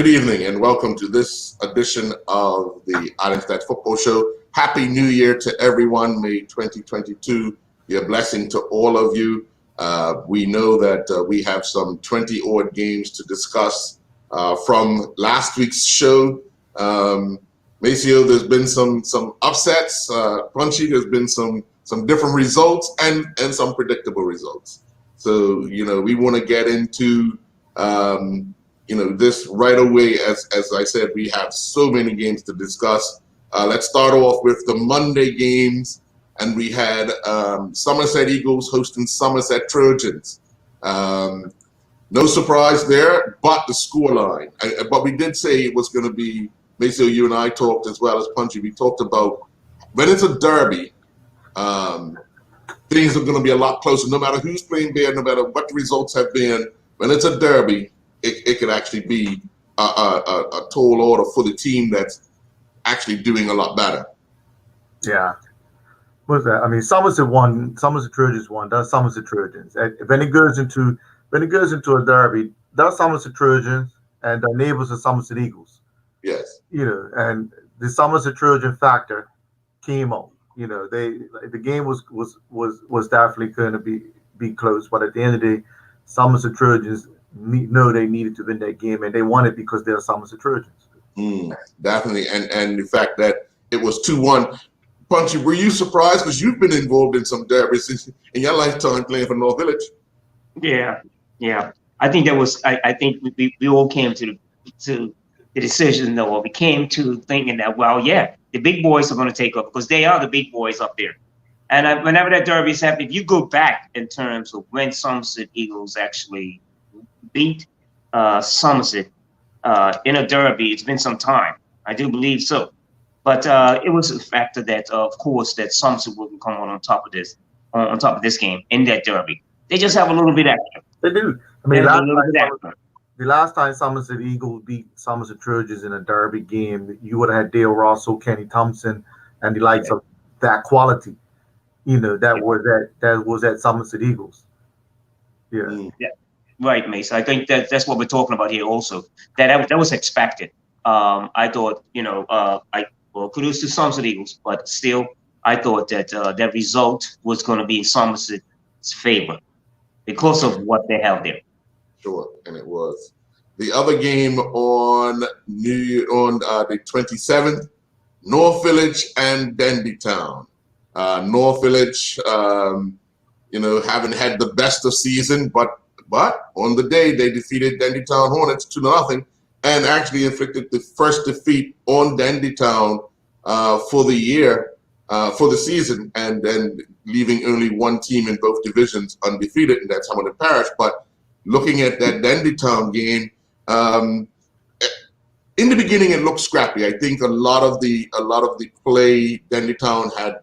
Good evening and welcome to this edition of the Untitled Football Show. Happy New Year to everyone. May 2022 be a blessing to all of you. We know that we have some 20-odd games to discuss from last week's show. Maceo, there's been some upsets. Punchy, there's been some different results and some predictable results. So, we want to get into this right away. As I said, we have so many games to discuss. Let's start off with the Monday games, and we had Somerset Eagles hosting Somerset Trojans. No surprise there, but the scoreline. But we did say it was going to be, Maceo, you and I talked as well as Punchy. We talked about when it's a derby, things are going to be a lot closer. No matter who's playing there, no matter what the results have been, when it's a derby, it could actually be a tall order for the team that's actually doing a lot better. Yeah. What's that? I mean, Somerset won. Somerset Trojans won. That's Somerset Trojans. And when it goes into a derby, that's Somerset Trojans, and their neighbors are Somerset Eagles. Yes. And the Somerset Trojan factor came out. The game was definitely going to be close, but at the end of the day, Somerset Trojans know they needed to win that game, and they won it because they're Somerset Trojans. Definitely, and the fact that it was 2-1. Punchy, were you surprised? Because you've been involved in some derbies in your lifetime playing for North Village. Yeah. I think that was. I think we all came to the decision, or we came to thinking that, the big boys are going to take up because they are the big boys up there. And whenever that derby is happening, if you go back in terms of when Somerset Eagles actually beat Somerset in a derby, it's been some time. I do believe so. But it was a factor that, of course, that Somerset wouldn't come on top of this game in that derby. They just have a little bit extra. They do. I mean, the last time Somerset Eagles beat Somerset Trojans in a derby game, you would have had Dale Rosso, Kenny Thompson, and the likes of that quality. That was at Somerset Eagles. Yeah. Right, Mace. I think that's what we're talking about here also. That was expected. I thought, kudos to Somerset Eagles, but still, I thought that that result was going to be in Somerset's favor because of what they have there. Sure, and it was. The other game on the 27th, North Village and Denby Town. North Village, haven't had the best of season, but on the day they defeated Denby Town Hornets 2-0, and actually inflicted the first defeat on Denby Town for the year, for the season, and then leaving only one team in both divisions undefeated, and that's Hamilton Parish. But looking at that Denby Town game, in the beginning it looked scrappy. I think a lot of the play, Denby Town had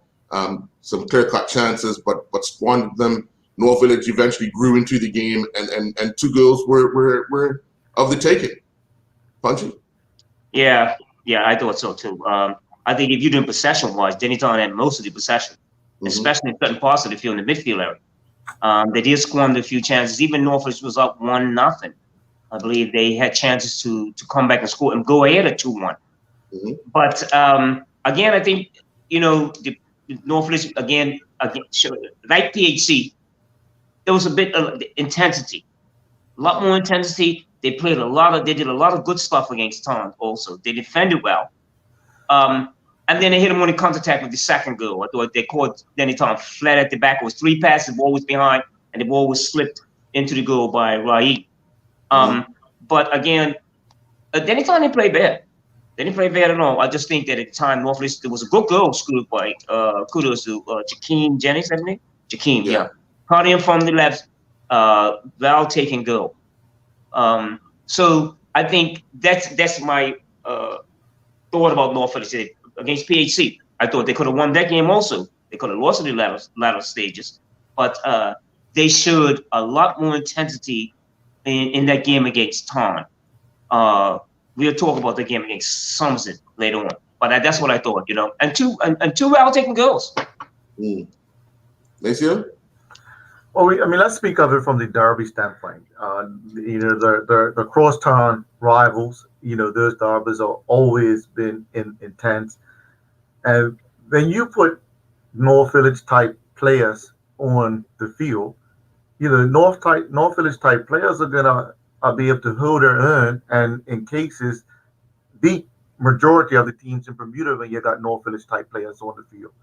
some clear-cut chances, but squandered them. North Village eventually grew into the game, and two goals were of the taking. Punchy? Yeah, I thought so too. I think if you're doing possession-wise, Denby Town had most of the possession, especially in certain parts of the field in the midfield area. They did squander a few chances. Even North Village was up 1-0. I believe they had chances to come back and score and go ahead at 2-1. But again, I think the North Village again like PHC, there was a bit of intensity, a lot more intensity. They did a lot of good stuff against Town also. They defended well. And then they hit them on the counterattack with the second goal. I thought they caught Denby Town flat at the back. It was 3 passes, the ball was behind, and the ball was slipped into the goal by Raid. But again, Denby Town didn't play bad. They didn't play bad at all. I just think that at the time, North Village, there was a good goal scored by kudos to Jakeem Jennings, isn't it? Jakeem, yeah. Caught him from the left, Val taking goal. So I think that's my thought about North Village against PHC. I thought they could have won that game also. They could have lost in the latter stages, but they showed a lot more intensity in that game against Taunton. We'll talk about the game against Somerset later on, but that's what I thought, and two well taken goals. Maceo? I mean, let's speak of it from the Derby standpoint. The crosstown rivals. Those derbies have always been intense, and when you put North Village type players on the field, North Village type players are gonna be able to hold their own, and in cases beat majority of the teams in Bermuda when you got North Village type players on the field.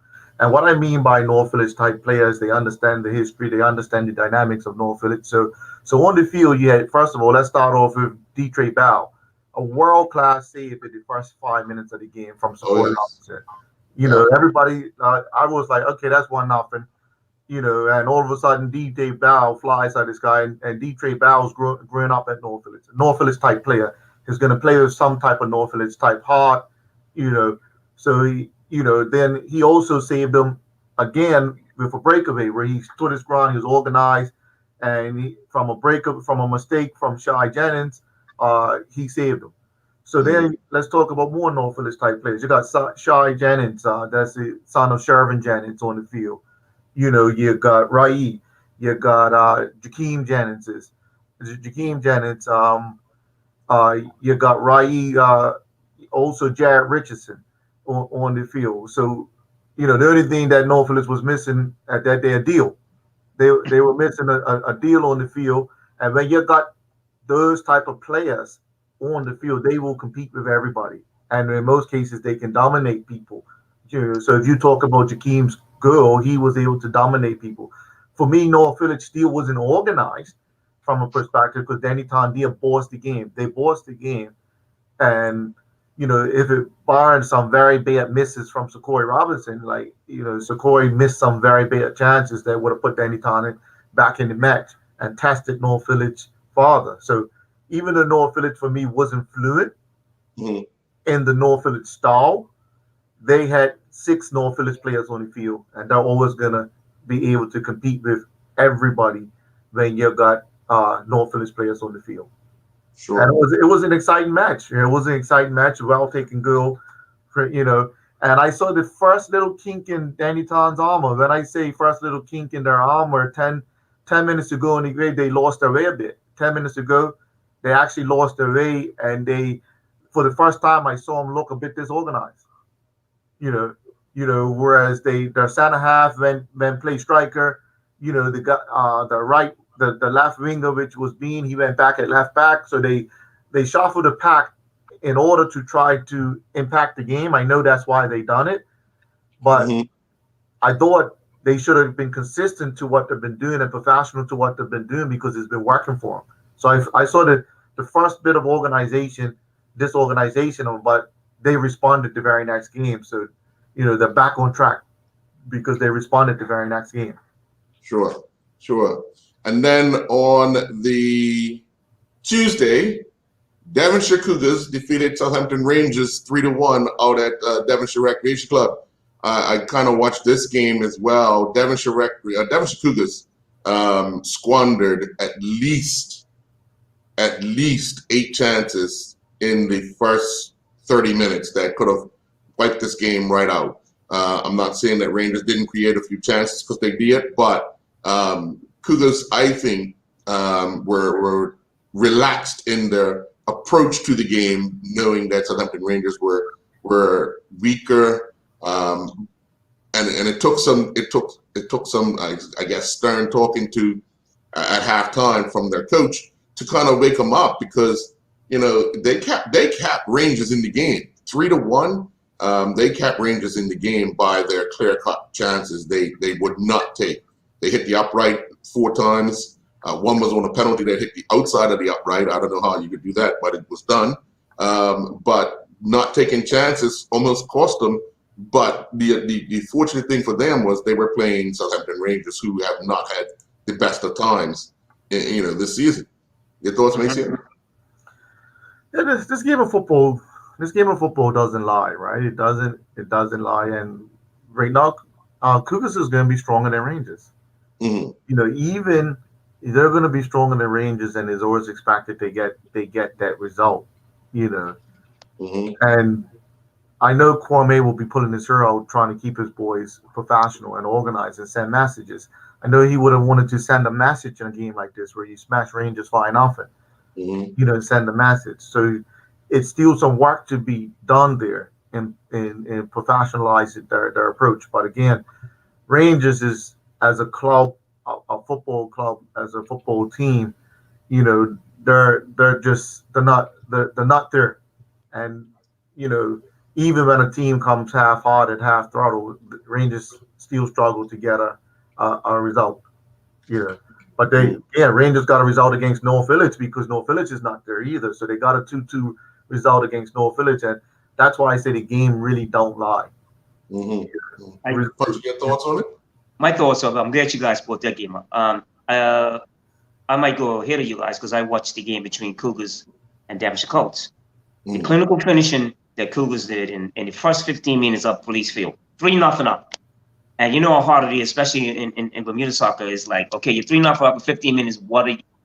And what I mean by North Village type players, they understand the history, they understand the dynamics of North Village. So on the field, you had, first of all, let's start off with D. Bow, a world class save in the first 5 minutes of the game from Oh, Socorro yes. Robinson. Yeah. Everybody, I was like, okay, that's 1-0. And all of a sudden, DJ Bow flies at this guy, and DJ Bow's growing up at North Village type player. He's going to play with some type of North Village type heart, you know. So then he also saved them again with a breakaway where he stood his ground, he was organized, and from a mistake from Shy Jennings, he saved them. So then let's talk about more North Village type players. You got Shy Jennings, that's the son of Shervin Jennings on the field. You got Rai, you got Jakeem Jennings, you got Rai, also Jared Richardson on the field. So, the only thing that North Village was missing at that day, a deal. They were missing a deal on the field, and when you got those type of players on the field, they will compete with everybody, and in most cases, they can dominate people. So if you talk about Jakeem's girl, he was able to dominate people. For me, North Village still wasn't organized from a perspective because Danny Tandia bossed the game. They bossed the game, and if it barred some very bad misses from Socorro Robinson, like Socorro missed some very bad chances that would have put Danny Tandia back in the match and tested North Village farther. So even though North Village for me wasn't fluent in the North Village style, they had 6 North Village players on the field, and they're always gonna be able to compete with everybody when you got North Village players on the field. Sure. And it was an exciting match. It was an exciting match, well taken goal, And I saw the first little kink in Danny Tan's armor. When I say first little kink in their armor, 10 minutes ago in the grade, they lost their way a bit. 10 minutes ago, they actually lost their way, and for the first time, I saw them look a bit disorganized. Whereas their center half when play striker, they got the left winger, which was Bean, he went back at left back. So they shuffled the pack in order to try to impact the game. I know that's why they done it, but I thought they should have been consistent to what they've been doing and professional to what they've been doing because it's been working for them. So I saw the first bit of disorganization, but they responded the very next game. So, they're back on track because they responded the very next game. Sure. And then on the Tuesday, Devonshire Cougars defeated Southampton Rangers 3-1 out at Devonshire Recreation Club. I kind of watched this game as well. Devonshire Cougars squandered at least 8 chances in the first 30 minutes that could have wiped this game right out. I'm not saying that Rangers didn't create a few chances because they did, but Cougars, I think, were relaxed in their approach to the game, knowing that Southampton Rangers were weaker, and it took some I guess stern talking to at halftime from their coach to kind of wake them up because they kept Rangers in the game 3-1. They kept Rangers in the game by their clear-cut chances they would not take. They hit the upright 4 times. One was on a penalty that hit the outside of the upright. I don't know how you could do that, but it was done. But not taking chances almost cost them. But the fortunate thing for them was they were playing Southampton Rangers, who have not had the best of times, this season. Your thoughts, Macy? Yeah, this game of football doesn't lie, right? It doesn't lie. And right now, Cougars is going to be stronger than Rangers. Even they're going to be stronger than Rangers, and it's always expected they get that result. And I know Kwame will be pulling his hair out trying to keep his boys professional and organized and send messages. I know he would have wanted to send a message in a game like this where you smash Rangers 5-0, send a message. So it's still some work to be done there in professionalize their approach. But again, Rangers is as a club, a football club, as a football team, they're not there. And even when a team comes half-hearted, half-throttled, Rangers still struggle to get a result. But Rangers got a result against North Village because North Village is not there either. So they got a 2-2 result against North Village, and that's why I say the game really don't lie. Your thoughts on it? My thoughts are, I'm glad you guys brought that game up. I might go ahead of you guys because I watched the game between Cougars and Devonshire Colts. The clinical finishing that Cougars did in the first 15 minutes up Police Field, 3-0 up. And you know how hard it is, especially in Bermuda soccer, is like, okay, you're 3-0 up in 15 minutes.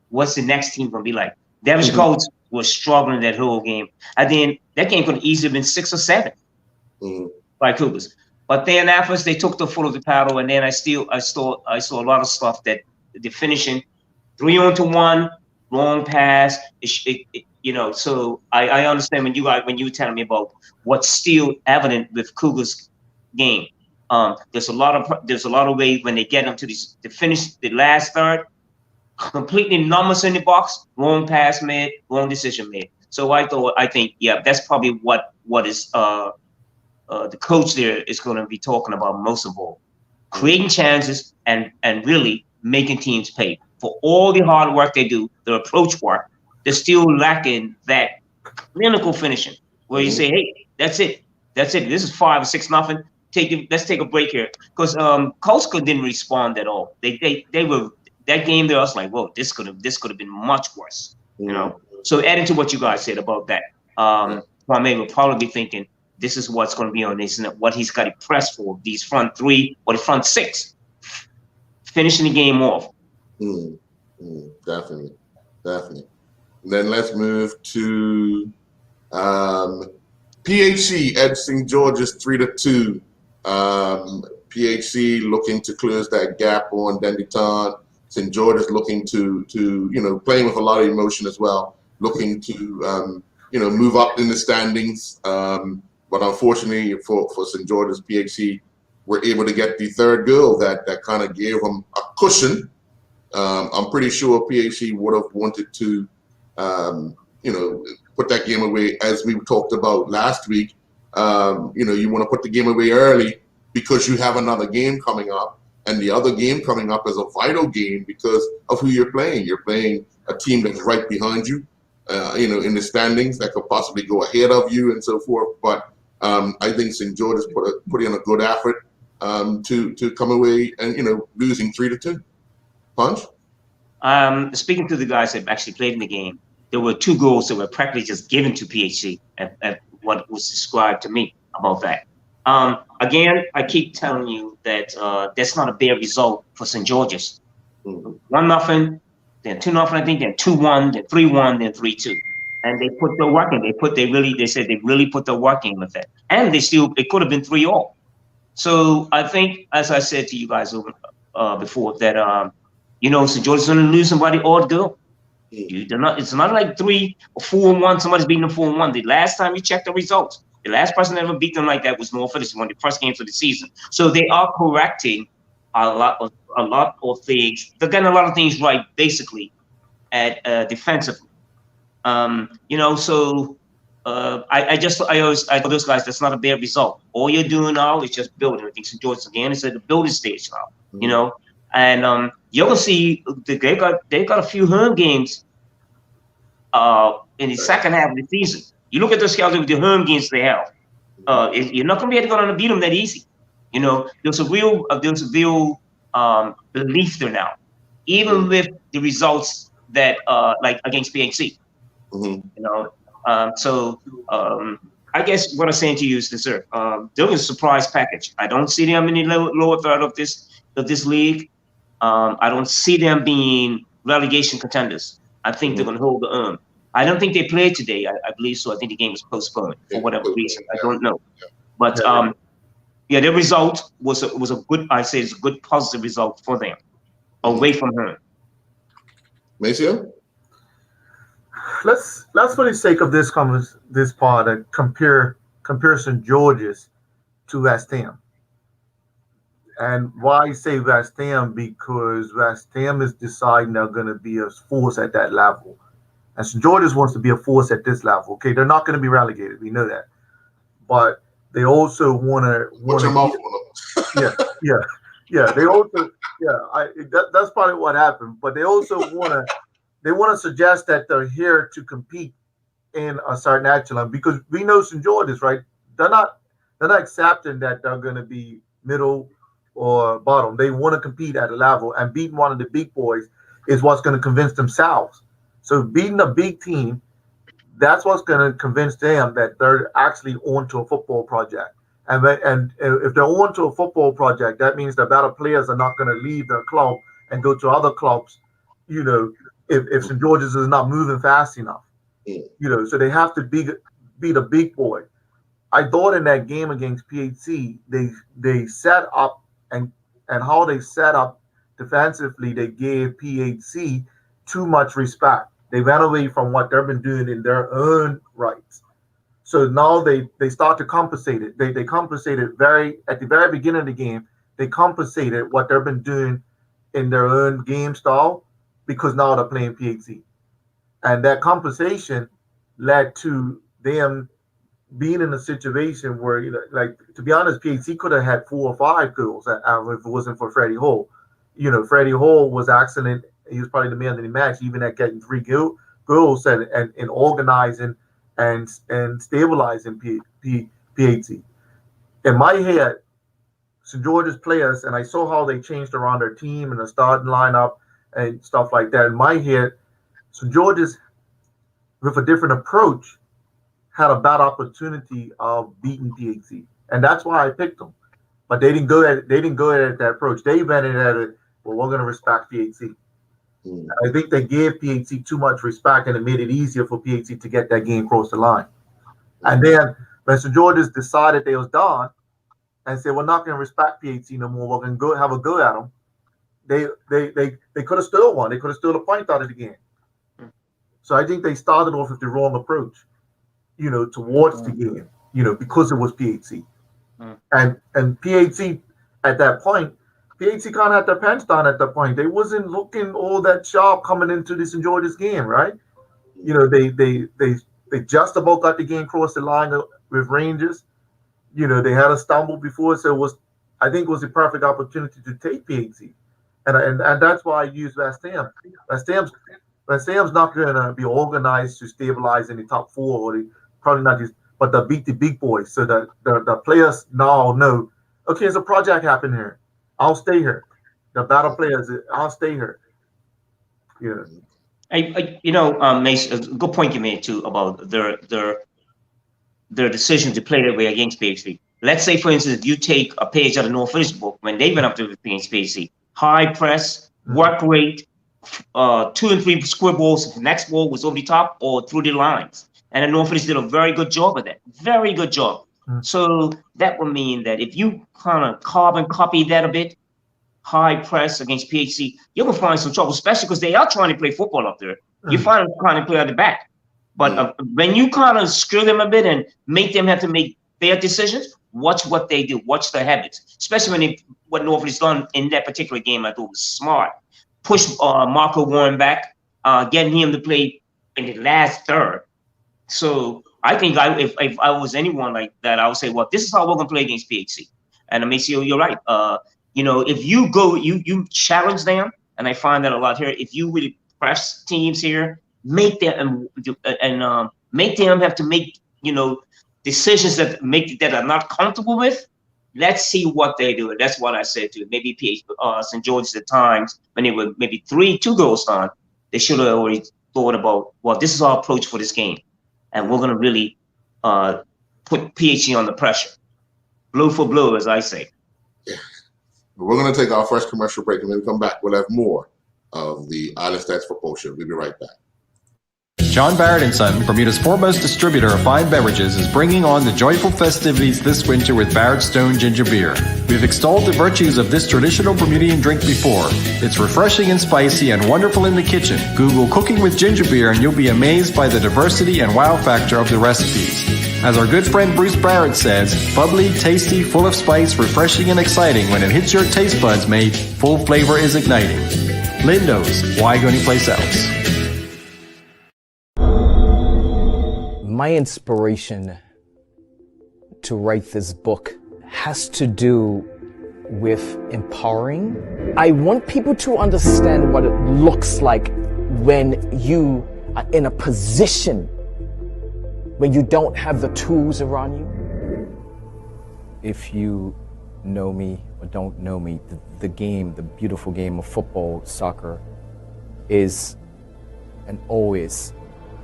What's the next team going to be like? Devonshire Colts was struggling that whole game. And then that game could have easily been 6 or 7 by Cougars. But then after they took the foot of the paddle, and then I saw a lot of stuff that the finishing 3-on-1, wrong pass. So I understand when you were telling me about what's still evident with Cougars game. There's a lot of ways when they get into to finish the last third, completely numbers in the box, wrong pass made, wrong decision made. So I think that's probably what is the coach there is going to be talking about most of all, creating chances and really making teams pay for all the hard work they do, the approach work. They're still lacking that clinical finishing where you say, hey, that's it. This is 5 or 6-0. Let's take a break here because Colts didn't respond at all. They were that game there. I was like, whoa, this could have been much worse. So adding to what you guys said about that, Kwame will probably be thinking this is what's going to be on this and what he's got to press for these front 3 or the front 6, finishing the game off. Definitely. Then let's move to PHC at St. George's 3-2. PHC looking to close that gap on Dendytown. St. George's looking to playing with a lot of emotion as well, looking to move up in the standings. But unfortunately for St. George's, PHC were able to get the third goal that kind of gave them a cushion. I'm pretty sure PHC would have wanted to put that game away, as we talked about last week. You want to put the game away early because you have another game coming up, and the other game coming up is a vital game because of who you're playing. You're playing a team that's right behind you, in the standings that could possibly go ahead of you and so forth. But I think St. George's put in a good effort to come away and losing 3-2. Punch. Speaking to the guys that actually played in the game, there were 2 goals that were practically just given to PHC at what was described to me about that. Again, I keep telling you that that's not a bad result for St. George's. 1-0, then 2-0, I think, then 2-1, then 3-1, then 3-2. And they put their work in. They said they really put their work in with that. And it could have been 3-all. So I think, as I said to you guys before, that St. George's going to lose somebody odd goal. It's not like 3 or 4-1. Somebody's beating them 4-1. The last time you checked the results, the last person that ever beat them like that was North Village, one of the first games of the season. So they are correcting a lot of things. They're getting a lot of things right, basically, at defensively. I tell those guys that's not a bad result. All you're doing now is just building. I think St. George's again is at the building stage now. And you're gonna see they got a few home games in the second half of the season. You look at the schedule with the home games they have. You're not gonna be able to go down and beat them that easy. There's a real belief there now, even with the results that like against PHC. I guess what I'm saying to you is this, sir. They're a surprise package. I don't see them in the lower third of this league. I don't see them being relegation contenders. I think they're going to hold the I don't think they played today. I believe so. I think the game was postponed for whatever reason. I don't know. But yeah, the result was a good. I say it's a good positive result for them away from home. Maceo? Let's for the sake of this part compare St. George's to West Ham. And why I say West Ham? Because West Ham is deciding they're going to be a force at that level. And St. George's wants to be a force at this level. Okay, they're not going to be relegated. We know that. But they also want to. Yeah. They also, that's probably what happened. But they also want to suggest that they're here to compete in a certain echelon, because we know St. George's, right? They're not accepting that they're going to be middle or bottom. They want to compete at a level, and beating one of the big boys is what's going to convince themselves. So beating a big team, that's what's going to convince them that they're actually onto a football project. And if they're onto a football project, that means the better players are not going to leave their club and go to other clubs, if St. George's is not moving fast enough. So they have to be the big boy. I thought in that game against PHC, they set up and how they set up defensively, they gave PHC too much respect. They ran away from what they've been doing in their own rights. So now they start to compensate it. They compensated at the very beginning of the game. They compensated what they've been doing in their own game style, because now they're playing PHC. And that compensation led to them being in a situation where, to be honest, PHC could have had 4 or 5 goals if it wasn't for Freddie Hall. Freddie Hall was excellent. He was probably the man of the match, even at getting 3 goals and organizing and stabilizing PHC. In my head, St. George's players, and I saw how they changed around their team and the starting lineup and stuff like that. In my head, St. George's, with a different approach, had a bad opportunity of beating PHC, and that's why I picked them. But they didn't go at that approach. They went at it. Well, we're going to respect PHC. I think they gave PHC too much respect, and it made it easier for PHC to get that game across the line. And then when St. George's decided they was done and said, we're not going to respect PHC no more, we're going to go have a go at them, they could have still won. They could have still a point out of the game. So I think they started off with the wrong approach, towards the game, because it was PHC. And PHC at that point, PHC kind of had their pants down at that point. They wasn't looking all that sharp coming into this St. George's game, right? They just about got the game across the line with Rangers. They had a stumble before, so I think it was the perfect opportunity to take PHC. And that's why I use West Ham. West Ham's not going to be organized to stabilize in the top 4, or probably not just, but they beat the big boys. So the players now know, okay, there's a project happening here. I'll stay here. The battle players, I'll stay here. Yeah. Mace, a good point you made too about their decision to play that way against PHC. Let's say, for instance, if you take a page out of North Village book when they went up to against PHC, high press, work rate, 2 and 3 square balls. The next ball was over the top or through the lines, and the North Village did a very good job of that. Very good job. So that would mean that if you kind of carbon copy that a bit, high press against PHC, you're going to find some trouble, especially because they are trying to play football up there. You find them trying to play at the back. But when you kind of screw them a bit and make them have to make their decisions, watch what they do. Watch their habits, especially what Norfolk's done in that particular game. I thought was smart. Push Marco Warren back, getting him to play in the last third. So I think if I was anyone like that, I would say, well, this is how we're going to play against PHC. And Maceo, you're right. If you go, you challenge them, and I find that a lot here. If you really press teams here, make them make them have to make decisions that are not comfortable with. Let's see what they do. And that's what I said to maybe St. George's at times when they were maybe 2 goals on. They should have already thought about, well, this is our approach for this game, and we're going to really put PHC on the pressure, blow for blow, as I say. Yeah. We're going to take our first commercial break, and when we come back, we'll have more of the Island Stats Football Show. We'll be right back. John Barrett & Son, Bermuda's foremost distributor of fine beverages, is bringing on the joyful festivities this winter with Barrett Stone Ginger Beer. We've extolled the virtues of this traditional Bermudian drink before. It's refreshing and spicy and wonderful in the kitchen. Google cooking with ginger beer and you'll be amazed by the diversity and wow factor of the recipes. As our good friend Bruce Barrett says, bubbly, tasty, full of spice, refreshing and exciting. When it hits your taste buds, mate, full flavor is igniting. Lindo's, why go anyplace else? My inspiration to write this book has to do with empowering. I want people to understand what it looks like when you are in a position when you don't have the tools around you. If you know me or don't know me, the game, the beautiful game of football, soccer, is and always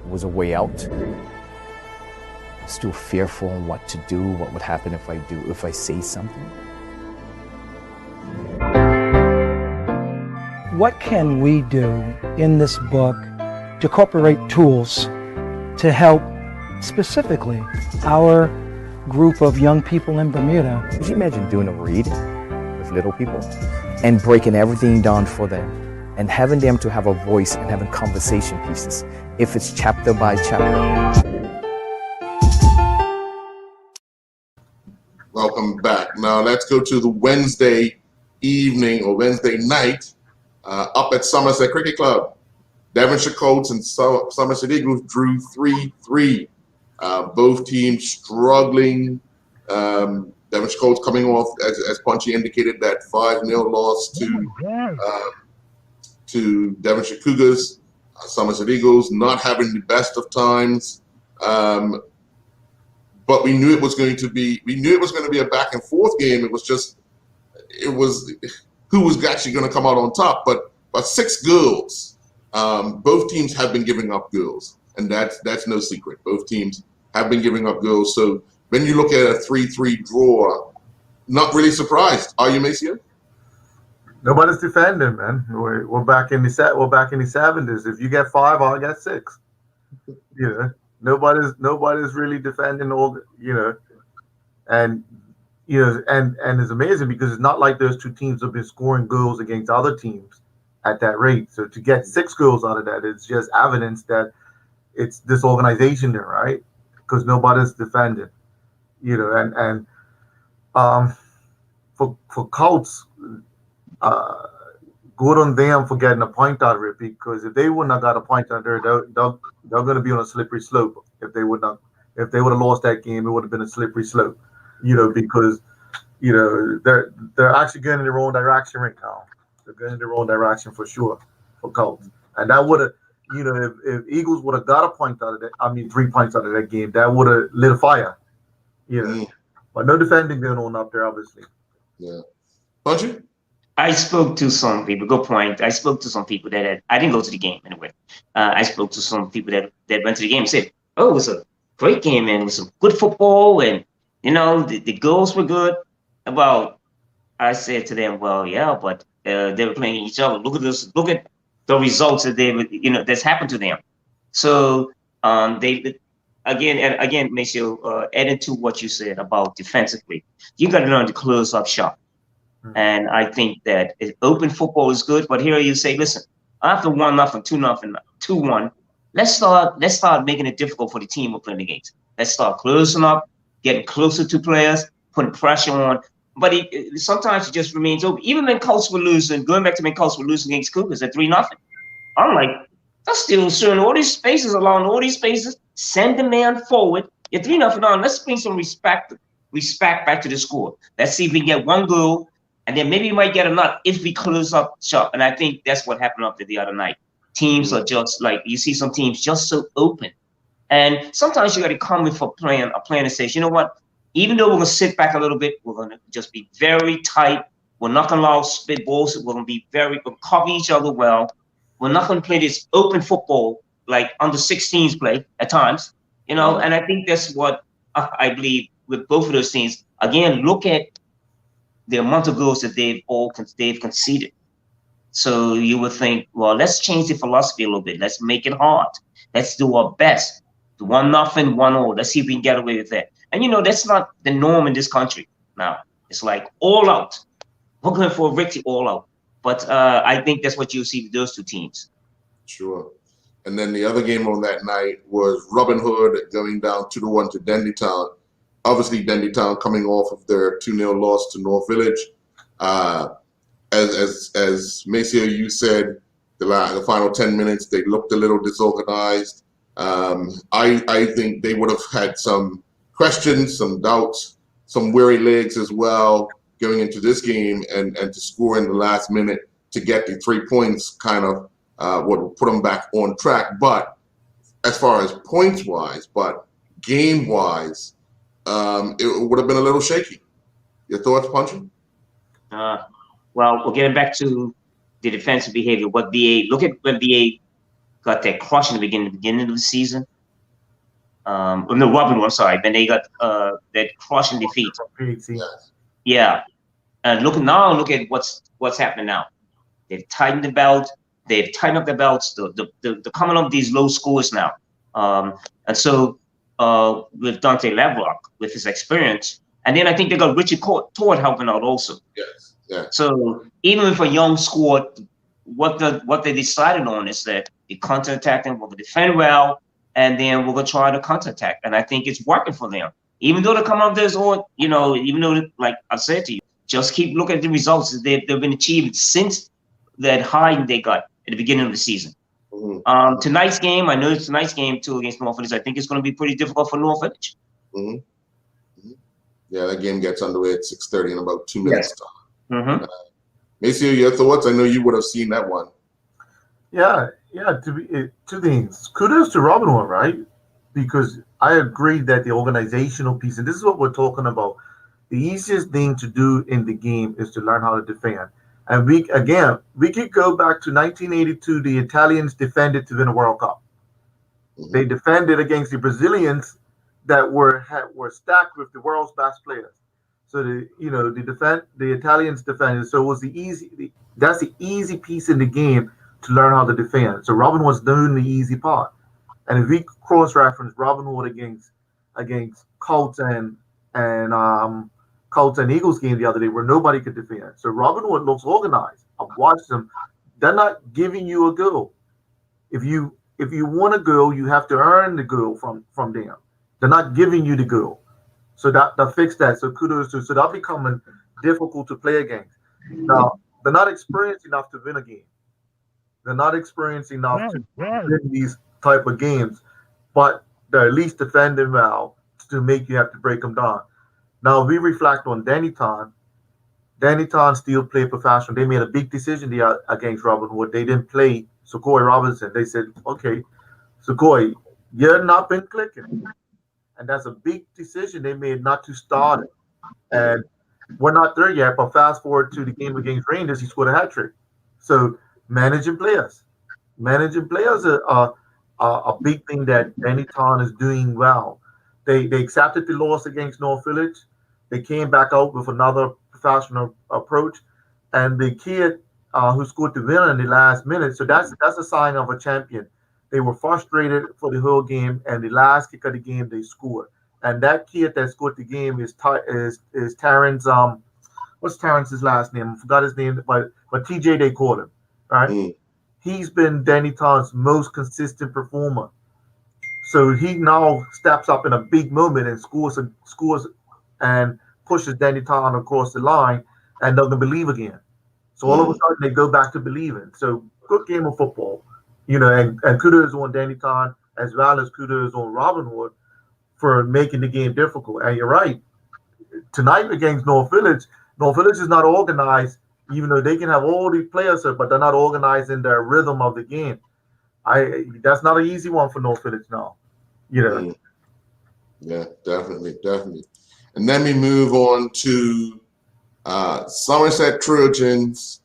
was a way out. I'm still fearful on what to do, what would happen if I say something. What can we do in this book to incorporate tools to help specifically our group of young people in Bermuda? Could you imagine doing a read with little people and breaking everything down for them and having them to have a voice and having conversation pieces, if it's chapter by chapter? Welcome back. Now let's go to the Wednesday evening or Wednesday night up at Somerset Cricket Club. Devonshire Colts and Somerset Eagles drew 3-3. Both teams struggling. Devonshire Colts coming off, as Punchy indicated, that 5-0 loss to Devonshire Cougars. Somerset Eagles not having the best of times. But we knew it was going to be a back and forth game. It was who was actually going to come out on top. But 6 goals. Both teams have been giving up goals, and that's no secret. Both teams have been giving up goals. So when you look at a 3-3 draw, not really surprised, are you, Maceo? Nobody's defending, man. We're back in the 70s. If you get 5, I'll get 6. You know, nobody's really defending all. And it's amazing because it's not like those two teams have been scoring goals against other teams at that rate. So to get 6 goals out of that, it's just evidence that it's this organization there, right? Because nobody's defending, and for Colts, good on them for getting a point out of it, because if they wouldn't have got a point out there, they're going to be on a slippery slope. If they would have lost that game, it would have been a slippery slope, because they're actually going in the wrong direction right now. They're going in the wrong direction for sure for Colts, and that would have. If Eagles would have got a point out of that, 3 points out of that game, that would have lit a fire. But no defending going on up there, obviously. Yeah. Punchy? I spoke to some people. Good point. I spoke to some people I didn't go to the game anyway. I spoke to some people that went to the game and said, "Oh, it was a great game and it was some good football, and the goals were good." I said to them, "Well, yeah, but they were playing each other. Look at this. Look at the results that that's happened to them." So they again, Maceo, adding to what you said about defensively, you got to learn to close up shop. And I think that open football is good, but here you say, listen, after 1-0, 2-0, 2-1, let's start making it difficult for the team we're playing against. Let's start closing up, getting closer to players, putting pressure on. But sometimes it just remains open. Even when Colts were losing, going back to when Colts were losing against Cougars at 3-0, I'm like, that's still showing all these spaces, along all these spaces, send the man forward. You're 3-0 down. Let's bring some respect back to the score. Let's see if we can get 1 goal. And then maybe we might get another if we close up shop. And I think that's what happened up there the other night. Teams are just like, you see some teams just so open. And sometimes you got to come with a plan that says, you know what, even though we're going to sit back a little bit, we're going to just be very tight. We're not going to allow spit balls. We're going to be we'll cover each other well. We're not going to play this open football like under 16s play at times, and I think that's what I believe with both of those teams. Again, look at the amount of goals that they've conceded. So you would think, well, let's change the philosophy a little bit. Let's make it hard. Let's do our best. The 1-0, 1-0. Let's see if we can get away with that. And that's not the norm in this country now. It's like all out. We're going for a victory all out. But I think that's what you'll see with those two teams. Sure. And then the other game on that night was Robin Hood going down 2-1 to Dendytown. Obviously, Dendytown coming off of their 2-0 loss to North Village. As Maceo, you said, the final 10 minutes, they looked a little disorganized. I think they would have had some questions, some doubts, some weary legs as well going into this game, and to score in the last minute to get the 3 points kind of would put them back on track. But as far as points-wise, but game-wise, it would have been a little shaky. Your thoughts, Punchy? Well, we're getting back to the defensive behavior. Look at when BA got that crush in the beginning of the season. No, Robin, I'm sorry. Then they got that crushing defeat. Yeah. And look at what's happening now. They've tightened the belt. They've tightened up the belts. They're coming up these low scores now. And so with Dante Lavrock, with his experience, and then I think they got Richard Todd helping out also. Yes. Yeah. So even if a young squad, what they decided on is that the counter-attacking, we're going to defend well, and then we're going to try to counter-attack. And I think it's working for them. Even though they come up there's all, even though, like I said to you, just keep looking at the results they've been achieved since that high they got at the beginning of the season. Mm-hmm. Tonight's game, I know it's tonight's game too against North Village. I think it's going to be pretty difficult for North Village. Mm-hmm. Mm-hmm. Yeah, that game gets underway at 6:30 in about 2 minutes. Yes. Mm-hmm. Maceo, your thoughts? I know you would have seen that one. Yeah. Two things. Kudos to Robin Hood, right? Because I agree that the organizational piece, and this is what we're talking about. The easiest thing to do in the game is to learn how to defend. And we could go back to 1982. The Italians defended to win a World Cup. Mm-hmm. They defended against the Brazilians that were stacked with the world's best players. So the Italians defended. So it was that's the easy piece in the game to learn how to defend. So Robin was doing the easy part. And if we cross-reference Robin Hood against Colts and Eagles game the other day where nobody could defend. So Robin Hood looks organized. I've watched them. They're not giving you a goal. If you want a goal, you have to earn the goal from them. They're not giving you the goal. So that fixed that. So kudos to. So that's becoming difficult to play against. Now they're not experienced enough to win a game. They're not experienced enough to win these type of games, but they're at least defending well to make you have to break them down. Now we reflect on Dendytown. Dendytown still play professional. They made a big decision against Robin Hood. They didn't play Sequoia Robinson. They said, okay, Sequoia, you're not been clicking. And that's a big decision they made not to start it. And we're not there yet, but fast forward to the game against Rangers, he scored a hat trick. So managing players are a big thing that Dendytown is doing well. They accepted the loss against North Village. They came back out with another professional approach. And the kid who scored the winner in the last minute, so that's a sign of a champion. They were frustrated for the whole game, and the last kick of the game, they scored. And that kid that scored the game is Terrence. What's Terrence's last name? I forgot his name, but TJ they called him. Right? Mm. He's been Dendytown's most consistent performer. So he now steps up in a big moment and scores and pushes Dendytown across the line, and they're gonna believe again. So all of a sudden they go back to believing. So good game of football. And kudos on Dendytown as well as kudos on Robin Hood for making the game difficult. And you're right. Tonight against North Village is not organized, even though they can have all these players, but they're not organized in their rhythm of the game. That's not an easy one for North Village now. Yeah, definitely. And then we move on to Somerset Trojans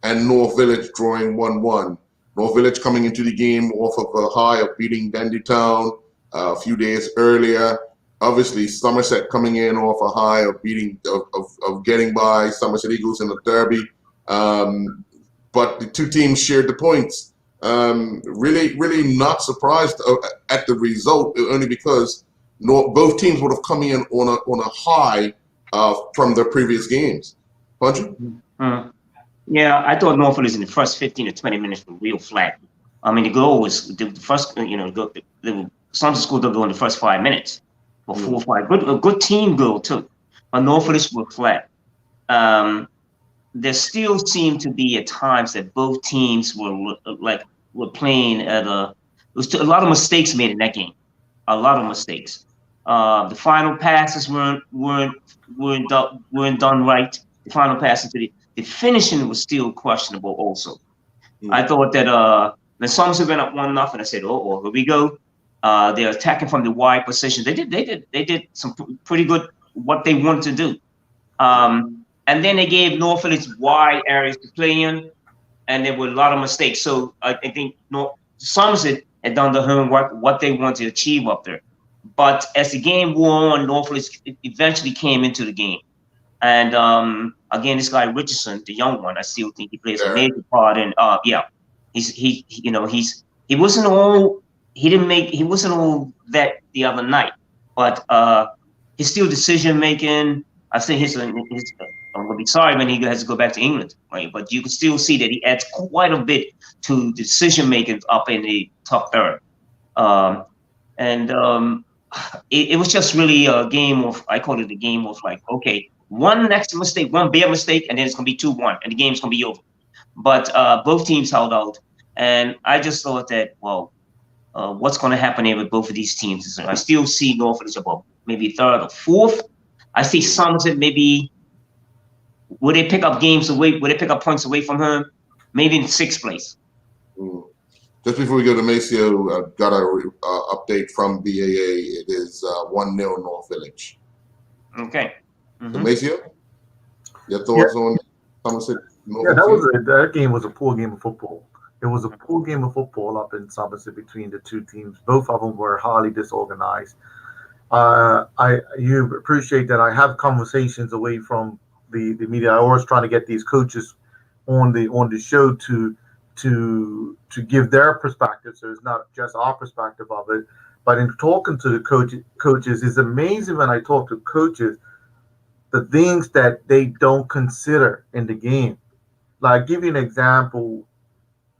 and North Village drawing 1-1. North Village coming into the game off of a high of beating Dendytown a few days earlier. Obviously, Somerset coming in off a high of beating of getting by Somerset Eagles in the derby. But the two teams shared the points. Really not surprised at the result, only because both teams would have come in on a high from their previous games. Puncher? Yeah, I thought Norfolk in the first 15 to 20 minutes were real flat. I mean, the goal was the first, some school don't go in the first 5 minutes or 4 or 5. A good team goal too, but Norfolk were flat. There still seemed to be at times that both teams were playing at a lot of mistakes made in that game. A lot of mistakes. The final passes weren't done right. The final passes to the finishing was still questionable. Also, I thought that when Somerset went up 1-0, I said, "Oh, here we go." They're attacking from the wide position. They did some pretty good what they wanted to do. And then they gave Norfolk wide areas to play in, and there were a lot of mistakes. So I think Somerset had done the homework, what they wanted to achieve up there. But as the game wore on, Norfolk eventually came into the game. And again, this guy Richardson, the young one, I still think he plays a major part in. He wasn't all that the other night, but his still decision making. I think I'm gonna be sorry when he has to go back to England, right? But you can still see that he adds quite a bit to decision making up in the top third. It was just really a game of, I call it a game of like, okay, one next mistake, one bad mistake, and then it's gonna be 2-1, and the game's gonna be over. But both teams held out, and I just thought that, well, what's gonna happen here with both of these teams? I still see Norfolk about maybe third or fourth. I see Somerset maybe. Would they pick up games away? Would they pick up points away from him? Maybe in sixth place. Just before we go to Maceo, got a update from BAA. It is 1-0 North Village. Okay. So Maceo, your thoughts on Somerset? That game was a poor game of football. It was a poor game of football up in Somerset between the two teams. Both of them were highly disorganized. You appreciate that I have conversations away from the media. I always trying to get these coaches on the show to give their perspective, so it's not just our perspective of it. But in talking to the coaches, it's amazing when I talk to coaches the things that they don't consider in the game. Like, give you an example.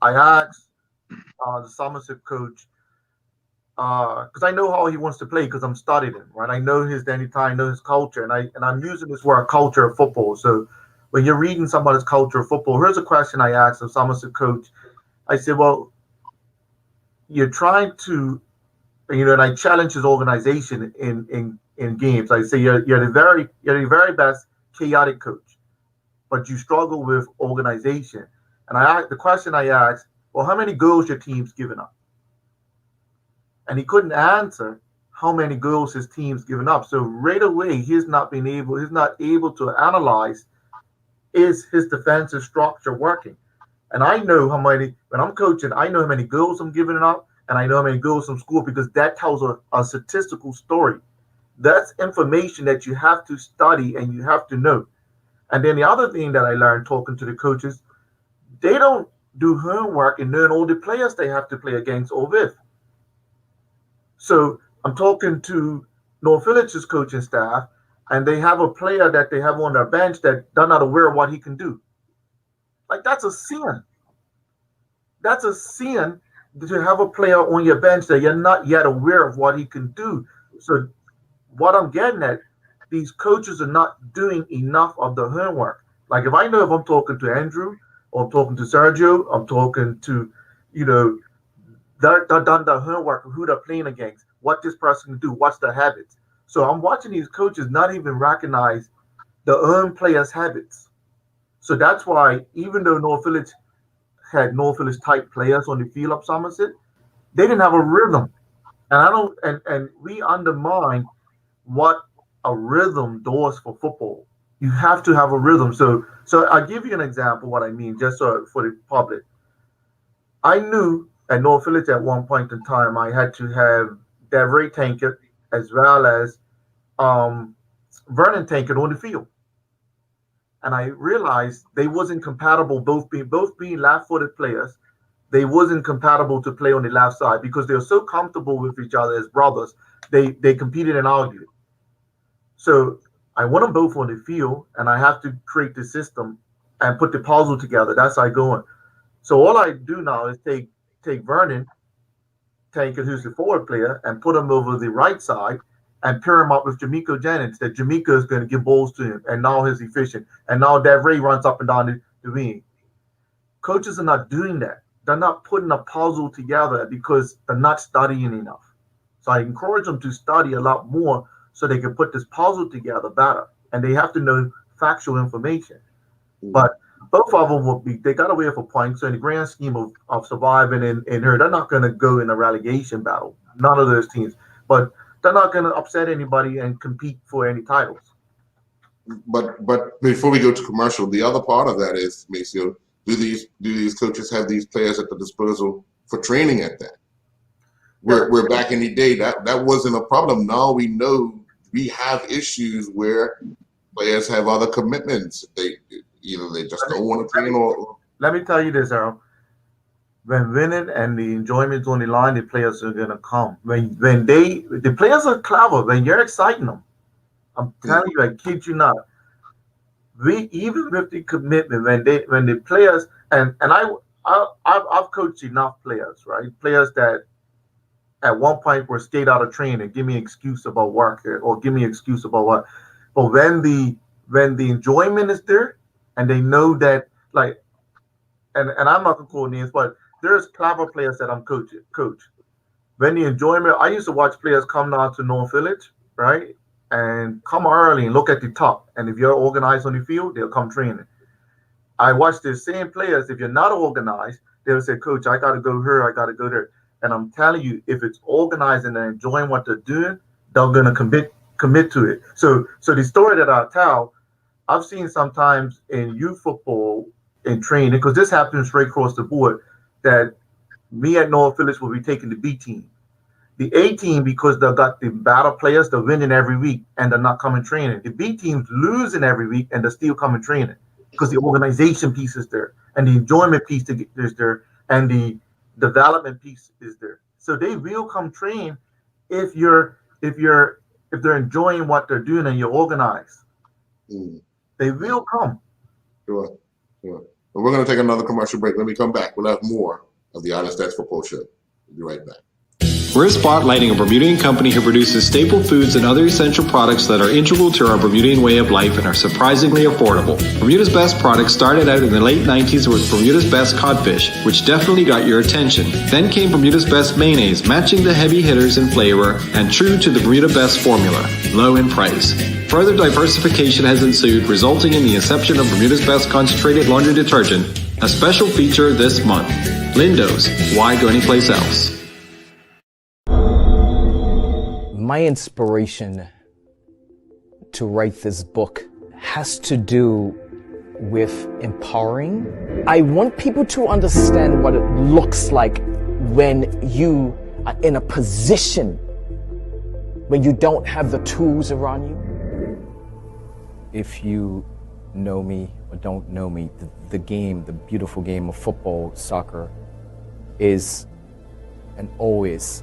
I asked the Somerset coach, because I know how he wants to play because I'm studying him, right? I know his identity, I know his culture, and I'm using this word culture of football. So when you're reading somebody's culture of football, here's a question I asked the Somerset coach. I said, well, you're trying to, and I challenge his organization in games. I say you're the very best chaotic coach, but you struggle with organization. And the question I asked, well, how many goals your team's given up? And he couldn't answer how many goals his team's given up. So right away, he's not able to analyze, is his defensive structure working? And I know how many, when I'm coaching, I know how many goals I'm giving up, and I know how many goals I'm scoring, because that tells a statistical story. That's information that you have to study and you have to know. And then the other thing that I learned talking to the coaches, they don't do homework and learn all the players they have to play against or with. So I'm talking to North Village's coaching staff, and they have a player that they have on their bench that they're not aware of what he can do. Like, that's a sin. That's a sin to have a player on your bench that you're not yet aware of what he can do. So what I'm getting at, these coaches are not doing enough of the homework. Like, if I'm talking to Andrew, or I'm talking to Sergio, I'm talking to, they're done the homework of who they're playing against, what this person can do, what's their habits. So I'm watching these coaches not even recognize their own players' habits. So that's why, even though North Village had North Village type players on the field up Somerset, they didn't have a rhythm. And we undermine what a rhythm does for football. You have to have a rhythm. So I'll give you an example what I mean, just so for the public. I knew at North Village at one point in time I had to have Devray Tankett as well as Vernon Tankett on the field. And I realized they wasn't compatible, both being left-footed players, they wasn't compatible to play on the left side because they're so comfortable with each other as brothers. They competed and argued. So I want them both on the field, and I have to create the system and put the puzzle together. That's how I go on. So all I do now is take Vernon, take it who's the forward player, and put him over the right side and pair him up with Jamaica Jennings. That Jamaica is going to give balls to him, and now he's efficient. And now that Ray runs up and down the wing. Coaches are not doing that. They're not putting a puzzle together because they're not studying enough. So I encourage them to study a lot more so they can put this puzzle together better. And they have to know factual information. But both of them they got away with a point. So in the grand scheme of surviving in her, they're not going to go in a relegation battle. None of those teams. But they're not going to upset anybody and compete for any titles. But before we go to commercial, the other part of that is, Maceo, do these coaches have these players at the disposal for training at that? We're back in the day that wasn't a problem. Now we know we have issues where players have other commitments. They just don't want to train or. Let me tell you this, Harold. When winning and the enjoyment's on the line, the players are gonna come. When the players are clever. When you're exciting them, I'm telling you, I kid you not. Even with the commitment, when the players and I've coached enough players, right? Players that at one point were stayed out of training, give me an excuse about work or give me an excuse about what. But when the enjoyment is there, and they know that, like, and I'm not gonna call names, but there's clever players that I'm coach. When the enjoyment, I used to watch players come down to North Village, right? And come early and look at the top. And if you're organized on the field, they'll come training. I watch the same players. If you're not organized, they'll say, Coach, I got to go here, I got to go there. And I'm telling you, if it's organized and they're enjoying what they're doing, they're going to commit to it. So the story that I tell, I've seen sometimes in youth football in training, because this happens right across the board, that me at North Village will be taking the B team. The A team, because they've got the better players, they're winning every week and they're not coming training. The B team's losing every week and they're still coming training because the organization piece is there and the enjoyment piece is there and the development piece is there. So they will come train if they're enjoying what they're doing and you're organized. They will come. Sure. But we're going to take another commercial break. When we come back, we'll have more of the Island Stats Football Show. We'll be right back. We're spotlighting a Bermudian company who produces staple foods and other essential products that are integral to our Bermudian way of life and are surprisingly affordable. Bermuda's Best products started out in the late 90s with Bermuda's Best codfish, which definitely got your attention. Then came Bermuda's Best mayonnaise, matching the heavy hitters in flavor and true to the Bermuda Best formula, low in price. Further diversification has ensued, resulting in the inception of Bermuda's Best concentrated laundry detergent, a special feature this month. Lindo's, why go anyplace else? My inspiration to write this book has to do with empowering. I want people to understand what it looks like when you are in a position when you don't have the tools around you. If you know me or don't know me, the game, the beautiful game of football, soccer, is and always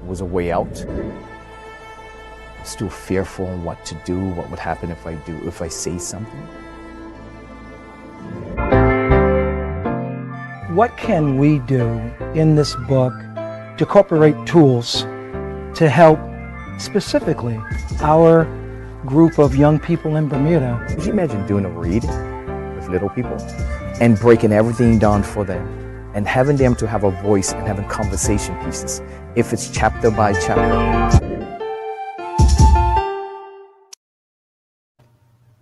was a way out. Still fearful on what to do, what would happen if I say something. What can we do in this book to incorporate tools to help specifically our group of young people in Bermuda? Could you imagine doing a read with little people and breaking everything down for them and having them to have a voice and having conversation pieces, if it's chapter by chapter?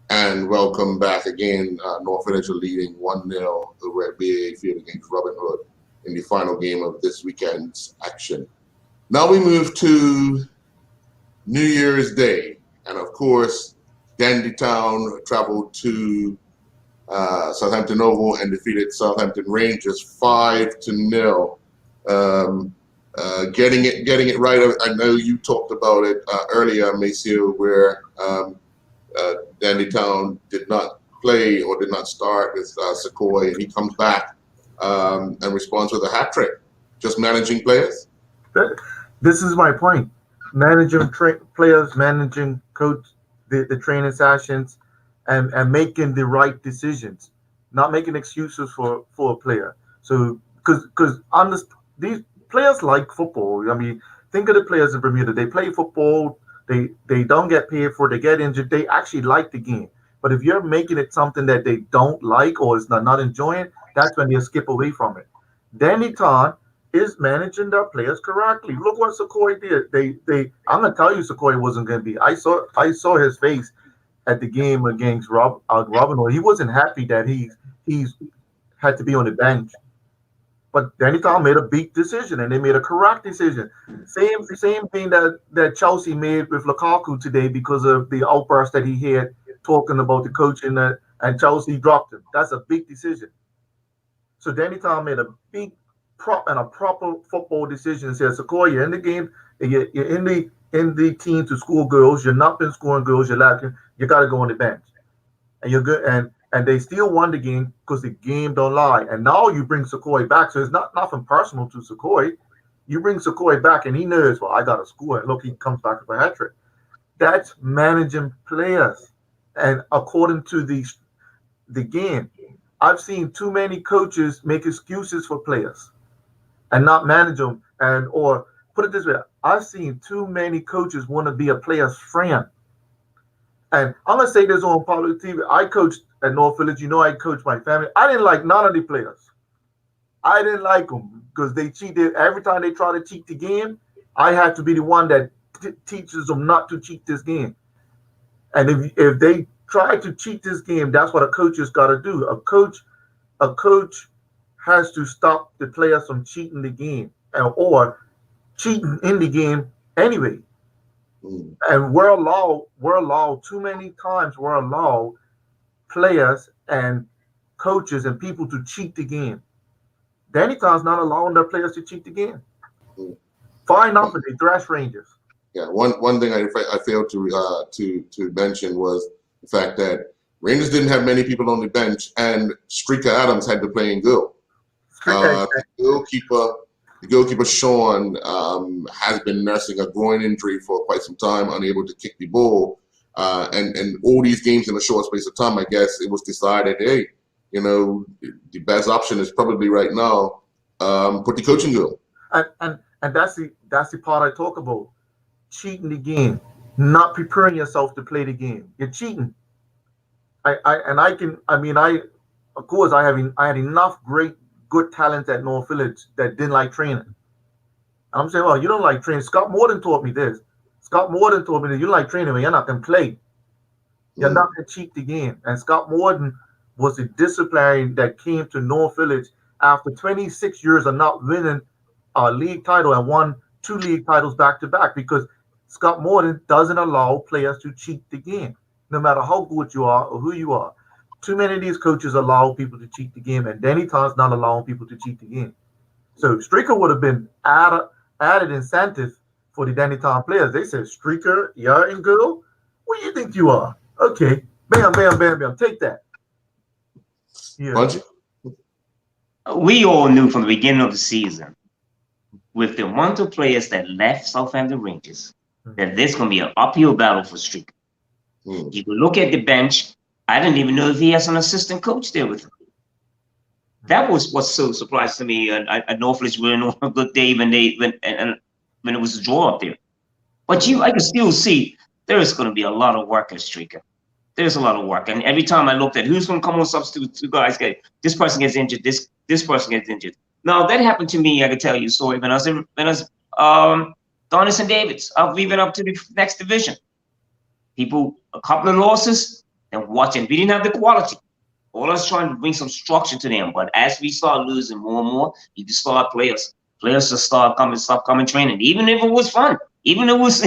And welcome back again. North Village are leading 1-0 over at BAA Field against Robin Hood in the final game of this weekend's action. Now we move to New Year's Day. And of course, Dandy Town traveled to Southampton Oval and defeated Southampton Rangers 5-0. Getting it right. I know you talked about it earlier, Maceo, where Dandy Town did not play or did not start with Sequoia, and he comes back and responds with a hat trick. Just managing players. This is my point. Managing players, managing coach, the training sessions, and making the right decisions, not making excuses for a player. So because these players like football. I mean, think of the players in Bermuda. They play football. They don't get paid for it. They get injured. They actually like the game. But if you're making it something that they don't like or is not enjoying, that's when they skip away from it. Danny Ton is managing their players correctly. Look what Sequoia did. I'm gonna tell you, Sequoia wasn't gonna be. I saw his face at the game against Robin. He wasn't happy that he's had to be on the bench. But Danny Tom made a big decision, and they made a correct decision. Same thing that Chelsea made with Lukaku today because of the outburst that he had talking about the coach and Chelsea dropped him. That's a big decision. So Danny Tom made a big proper football decision and said, Sequoia, you're in the game, you're in the team to score goals. You're not been scoring goals. You're lacking. You got to go on the bench, and you're good. And they still won the game because the game don't lie. And now you bring Sequoia back, so it's not nothing personal to Sequoia. You bring Sequoia back, and he knows, well, I got to score. And look, he comes back with a hat trick. That's managing players, and according to the game, I've seen too many coaches make excuses for players and not manage them. Or put it this way, I've seen too many coaches want to be a player's friend. And I'm gonna say this on public TV. I coached at North Village. You know, I coached my family. I didn't like none of the players. I didn't like them because they cheated. Every time they try to cheat the game, I had to be the one that teaches them not to cheat this game. And if they try to cheat this game, that's what a coach has got to do. A coach has to stop the players from cheating the game or cheating in the game anyway. And we're allowed too many times. We're allowed players and coaches and people to cheat the game. Danny Tom's not allowing their players to cheat the game. Fine enough for the Thrash Rangers. Yeah, one thing I failed to mention was the fact that Rangers didn't have many people on the bench, and Streaker Adams had to play in goal. The goalkeeper Sean has been nursing a groin injury for quite some time, unable to kick the ball. And all these games in a short space of time, I guess it was decided, hey, you know, the best option is probably right now put the coach in goal. And that's the part I talk about. Cheating the game, not preparing yourself to play the game. You're cheating. Of course I had enough good talent at North Village that didn't like training. And I'm saying, well, you don't like training. Scott Morden taught me this. Scott Morden told me that you don't like training when you're not going to play. You're not going to cheat the game. And Scott Morden was the disciplinarian that came to North Village after 26 years of not winning a league title and won 2 league titles back to back because Scott Morden doesn't allow players to cheat the game, no matter how good you are or who you are. Too many of these coaches allow people to cheat the game, and Danny Tom's not allowing people to cheat the game. So Streaker would have been added incentive for the Danny Tom players. They said, Streaker, you're in goal? What do you think you are? Okay. Bam, bam, bam, bam. Take that. Yeah. We all knew from the beginning of the season, with the amount of players that left Southampton Rangers, that there's going to be an uphill battle for Streaker. You can look at the bench. I didn't even know if he has an assistant coach there with him. That was what's so surprised to me. At North Village, we were on a good day when it was a draw up there. But I can still see there is going to be a lot of work at Streaker. There's a lot of work, and every time I looked at who's going to come on substitute, 2 guys this person gets injured, this person gets injured. Now that happened to me. I can tell you a story when I was Donis and Davids, even up to the next division. People, a couple of losses, and watching. We didn't have the quality. All I was trying to bring some structure to them. But as we start losing more and more, you just start players just stop coming training. Even if it was fun, even if it was,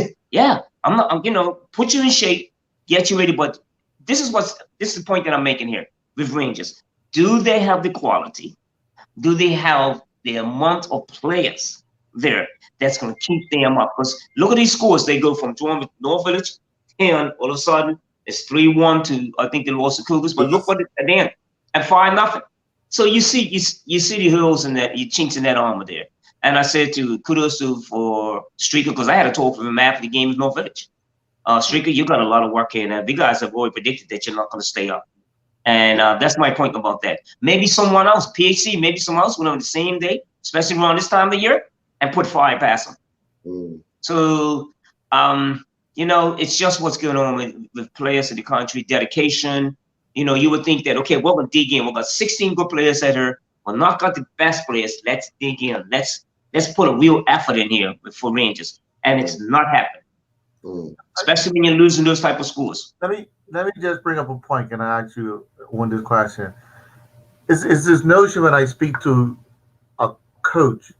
I'm put you in shape, get you ready. But this is the point that I'm making here with Rangers. Do they have the quality? Do they have the amount of players there that's going to keep them up? Because look at these scores. They go from drawing with North Village, and all of a sudden, it's 3-1 to, I think they lost the Cougars, but look what it's at the end. And 5-0. So you see the holes in that, you chinks in that armor there. And I said kudos for Streaker, because I had a talk with him after the game with North Village. Streaker, you got a lot of work here, and you guys have already predicted that you're not going to stay up. And that's my point about that. Maybe someone else, PHC, maybe someone else went on the same day, especially around this time of the year, and put fire past them. So, it's just what's going on with players in the country, dedication. You would think that, okay, we're going to dig in. We've got 16 good players that are, we're not got the best players. Let's dig in. Let's put a real effort in here for Rangers. And it's not happening, especially when you're losing those type of scores. Let me just bring up a point, and I ask you one this question. Is this notion when I speak to a coach,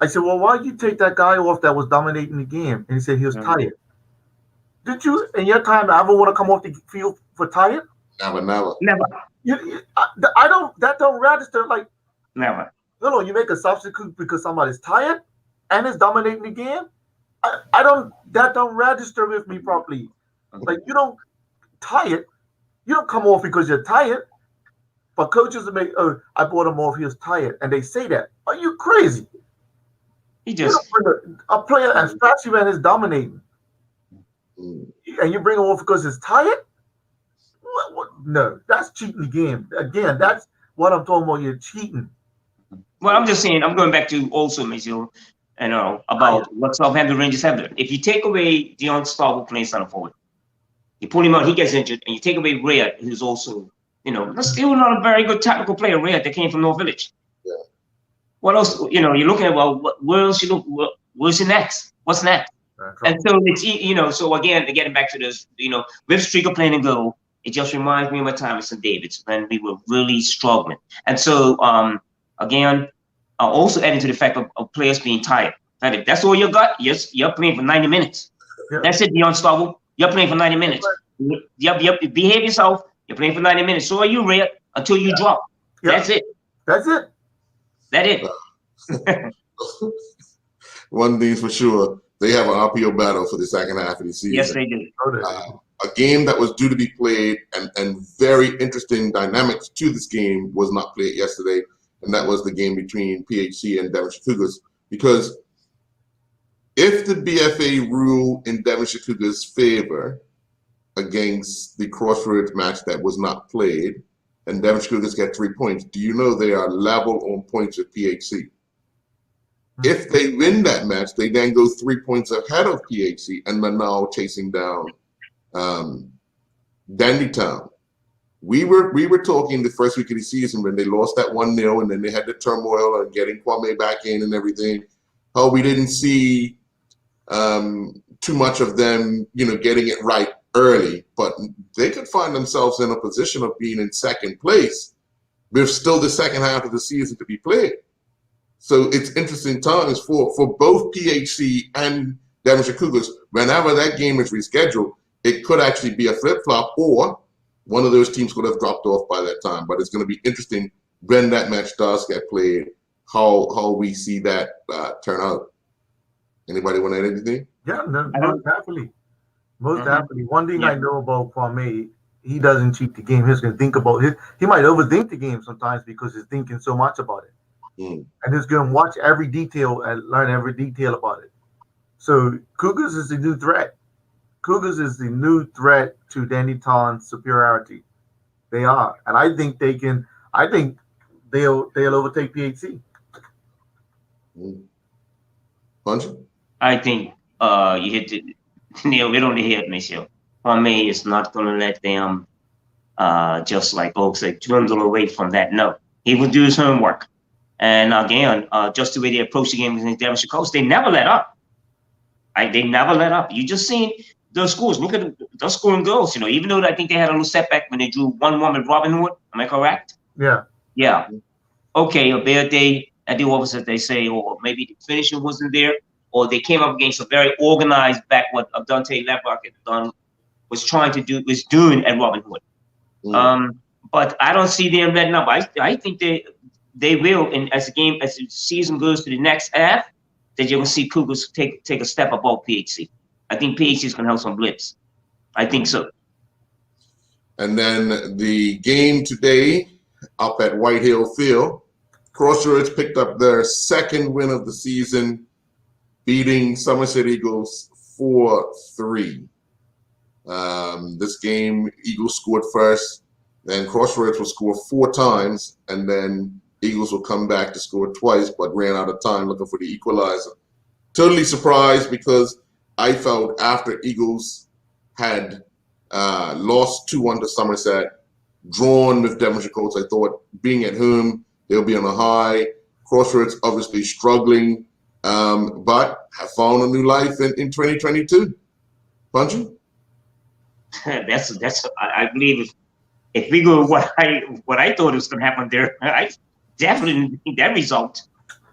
I said, well, why did you take that guy off that was dominating the game? And he said he was tired. Did you, in your time, ever want to come off the field for tired? Never. That don't register. Like, never. No, you make a substitute because somebody's tired and is dominating the game. That don't register with me properly. Like, you don't tired. You don't come off because you're tired. But coaches will make, I brought him off, he was tired. And they say that. Are you crazy? He just a player, especially when he's dominating, and you bring him off because he's tired? What? No, that's cheating the game. Again, that's what I'm talking about. You're cheating. Well, I'm just saying, I'm going back to also, Mazio, about what Southampton Rangers have done. If you take away Dion Starr, who plays center forward, you pull him out, he gets injured, and you take away Ray, who's also, still not a very good technical player, Ray, that came from North Village. Yeah. What else? You're looking at, well, where else you look? Where's the next? What's next? And so it's, so again, getting back to this, with Streaker playing in goal, it just reminds me of my time at St. David's when we were really struggling. And so, again, also adding to the fact of players being tired. If that's all you got, you're playing for 90 minutes. Yeah. That's it, Dion Starr. You're playing for 90 minutes. Yep, behave yourself. You're playing for 90 minutes. So are you, Ray, until you drop. Yep. That's it. That it. One thing's for sure, they have an uphill battle for the second half of the season. Yes, they do. A game that was due to be played and very interesting dynamics to this game was not played yesterday, and that was the game between PHC and Devonshire Cougars. Because if the BFA rule in Devonshire Cougars' favor against the Crossroads match that was not played, and Devonshire Cougars get 3 points, do you know they are level on points with PHC? If they win that match, they then go 3 points ahead of PHC and are now chasing down Dandytown. We were talking the first week of the season when they lost that 1-0, and then they had the turmoil and getting Kwame back in and everything. How we didn't see too much of them, getting it right early, but they could find themselves in a position of being in second place with still the second half of the season to be played. So it's interesting times for both PHC and Devonshire Cougars. Whenever that game is rescheduled, it could actually be a flip-flop, or one of those teams could have dropped off by that time. But it's going to be interesting when that match does get played, how we see that turn out. Anybody want to add anything? Yeah, no, most definitely. Most definitely. One thing I know about Kwame, he doesn't cheat the game. He's going to think about it. He might overthink the game sometimes because he's thinking so much about it. And he's going to watch every detail and learn every detail about it. So Cougars is the new threat. Cougars is the new threat to Dandytown's superiority. They are. And I think they can. I think they'll overtake PHC. Punch? I think you hit the nail right on the head, Michelle. Kwame is not going to let them just like folks say dwindle away from that. No, he will do his homework. And again, just the way they approach the game against Devonshire Coast, they never let up. They never let up. You just seen those scores. Look at those scoring goals. Even though I think they had a little setback when they drew 1-1 with Robin Hood. Am I correct? Yeah. Yeah. Okay, a bad day at the opposite, they say, or maybe the finishing wasn't there, or they came up against a very organized back what Dante Lebbrock had done, was doing at Robin Hood. But I don't see them letting up. I think they will, and as the season goes to the next half, that you're gonna see Cougars take a step above PHC. I think PHC is gonna have some blips. I think so. And then the game today, up at White Hill Field. Crossroads picked up their second win of the season, beating Somerset Eagles 4-3. This game, Eagles scored first, then Crossroads will score 4 times, and then Eagles will come back to score twice, but ran out of time looking for the equalizer. Totally surprised because I felt after Eagles had lost 2-1 to Somerset, drawn with Devonshire Colts, I thought being at home, they'll be on a high. Crossroads obviously struggling, but have found a new life in 2022. Punchy? I believe if we go what I thought was going to happen there, I definitely didn't think that result.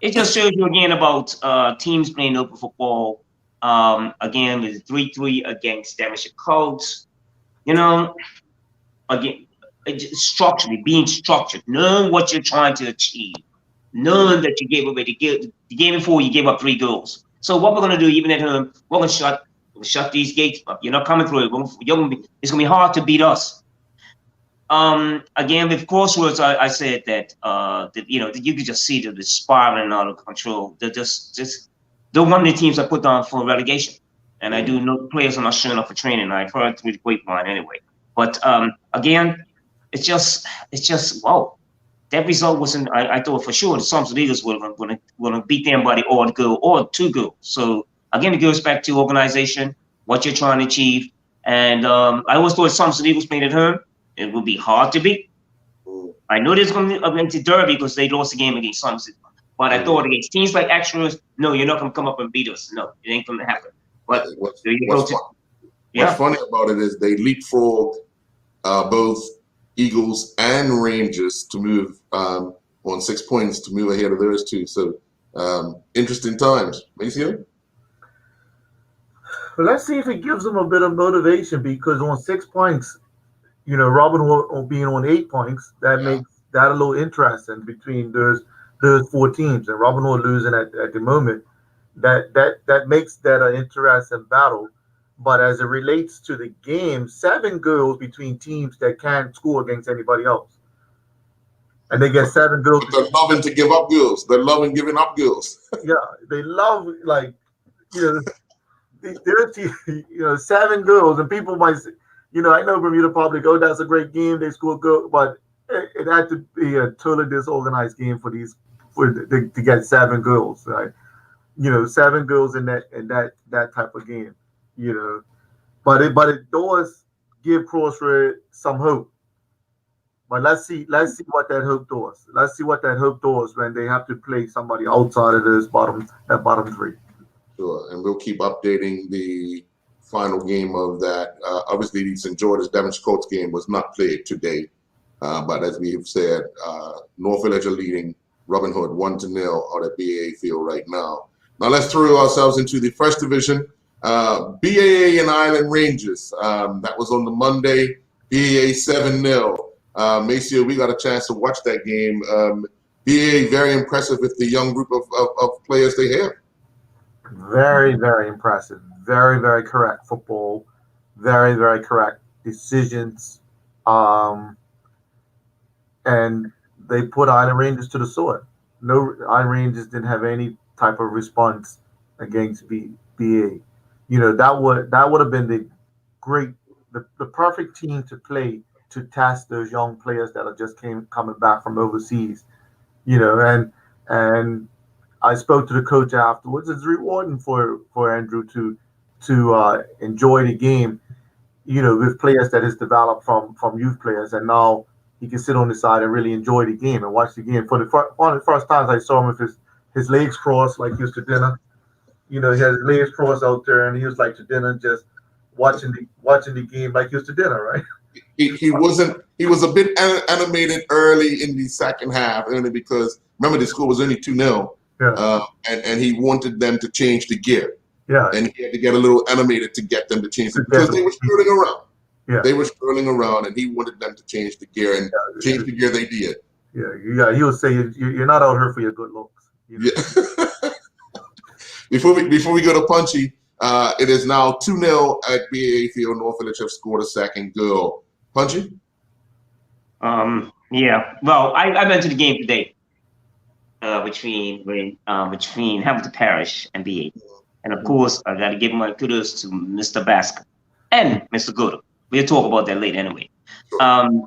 It just shows you again about teams playing open football. Again, with 3-3 against Devonshire Colts. You know, again, structurally being structured, knowing what you're trying to achieve, knowing that you gave away the game before you gave up 3 goals. So what we're going to do, even at home, we're going to shut these gates up. You're not coming through. It's going to be hard to beat us. Again, with Crossroads, I said that you could just see the spiraling out of control. They're they're one of the teams I put down for relegation, and I do know players are not showing up for training. I've heard through the grapevine anyway. But again, it's just wow. That result wasn't. I thought for sure the Somerset Eagles were going to beat them by the odd goal or 2 goals. So again, it goes back to organization, what you're trying to achieve, and I always thought Somerset Eagles playing at home, it would be hard to beat. I know there's going to be against Derby because they lost the game against Somerset, but I thought against teams like Extras, no, you're not going to come up and beat us. No, it ain't going to happen. But what's funny about it is they leapfrogged both Eagles and Rangers to move on 6 points to move ahead of those two. So interesting times. Maceo? Well, let's see if it gives them a bit of motivation, because on 6 points, Robin Hood being on 8 points, that makes that a little interesting between those 4 teams, and Robin Hood losing at the moment. That makes that an interesting battle. But as it relates to the game, 7 goals between teams that can't score against anybody else, and they get 7 goals. But they're loving to give up goals. They're loving giving up goals. Yeah, they love their team. 7 goals, and people might say, I know Bermuda probably go, that's a great game, they score goal, but it had to be a totally disorganized game to get 7 goals, right? 7 goals in that type of game, but it does give Crossroads some hope. But let's see what that hope does. Let's see what that hope does when they have to play somebody outside of those bottom 3. Sure, and we'll keep updating the final game of that. Obviously, the St. George's Devonshire Colts game was not played today, but as we have said, North Village are leading Robin Hood 1-0 out at BAA Field right now. Now let's throw ourselves into the first division. BAA and Island Rangers. That was on the Monday. BAA 7-0. Maceo, we got a chance to watch that game. BAA very impressive with the young group of players they have. Very, very impressive. Very, very correct football. Very, very correct decisions. And they put Island Rangers to the sword. No, Island Rangers didn't have any type of response against BA. That would have been the perfect team to play to test those young players that are just coming back from overseas. And I spoke to the coach afterwards. It's rewarding for Andrew to enjoy the game, with players that has developed from youth players, and now he can sit on the side and really enjoy the game and watch the game. For one of the first times I saw him with his legs crossed like he was to dinner. He had his legs crossed out there, and he was like to dinner, just watching the game like he was to dinner, right? He was a bit animated early in the second half, only because remember the score was only 2-0. Yeah. And he wanted them to change the gear. Yeah. And he had to get a little animated to get them to change it because they were strolling around. Yeah. They were strolling around, and he wanted them to change the gear, and change the gear they did. Yeah. He'll say you're not out here for your good looks. Yeah. Before we go to Punchy, it is now 2-0 at BAA Field. North Village have scored a second goal. Punchy? Yeah. Well, I went to the game today between Hamilton Parish and BA. And of course, I got to give my kudos to Mr. Bascom and Mr. Gooder. We'll talk about that later anyway.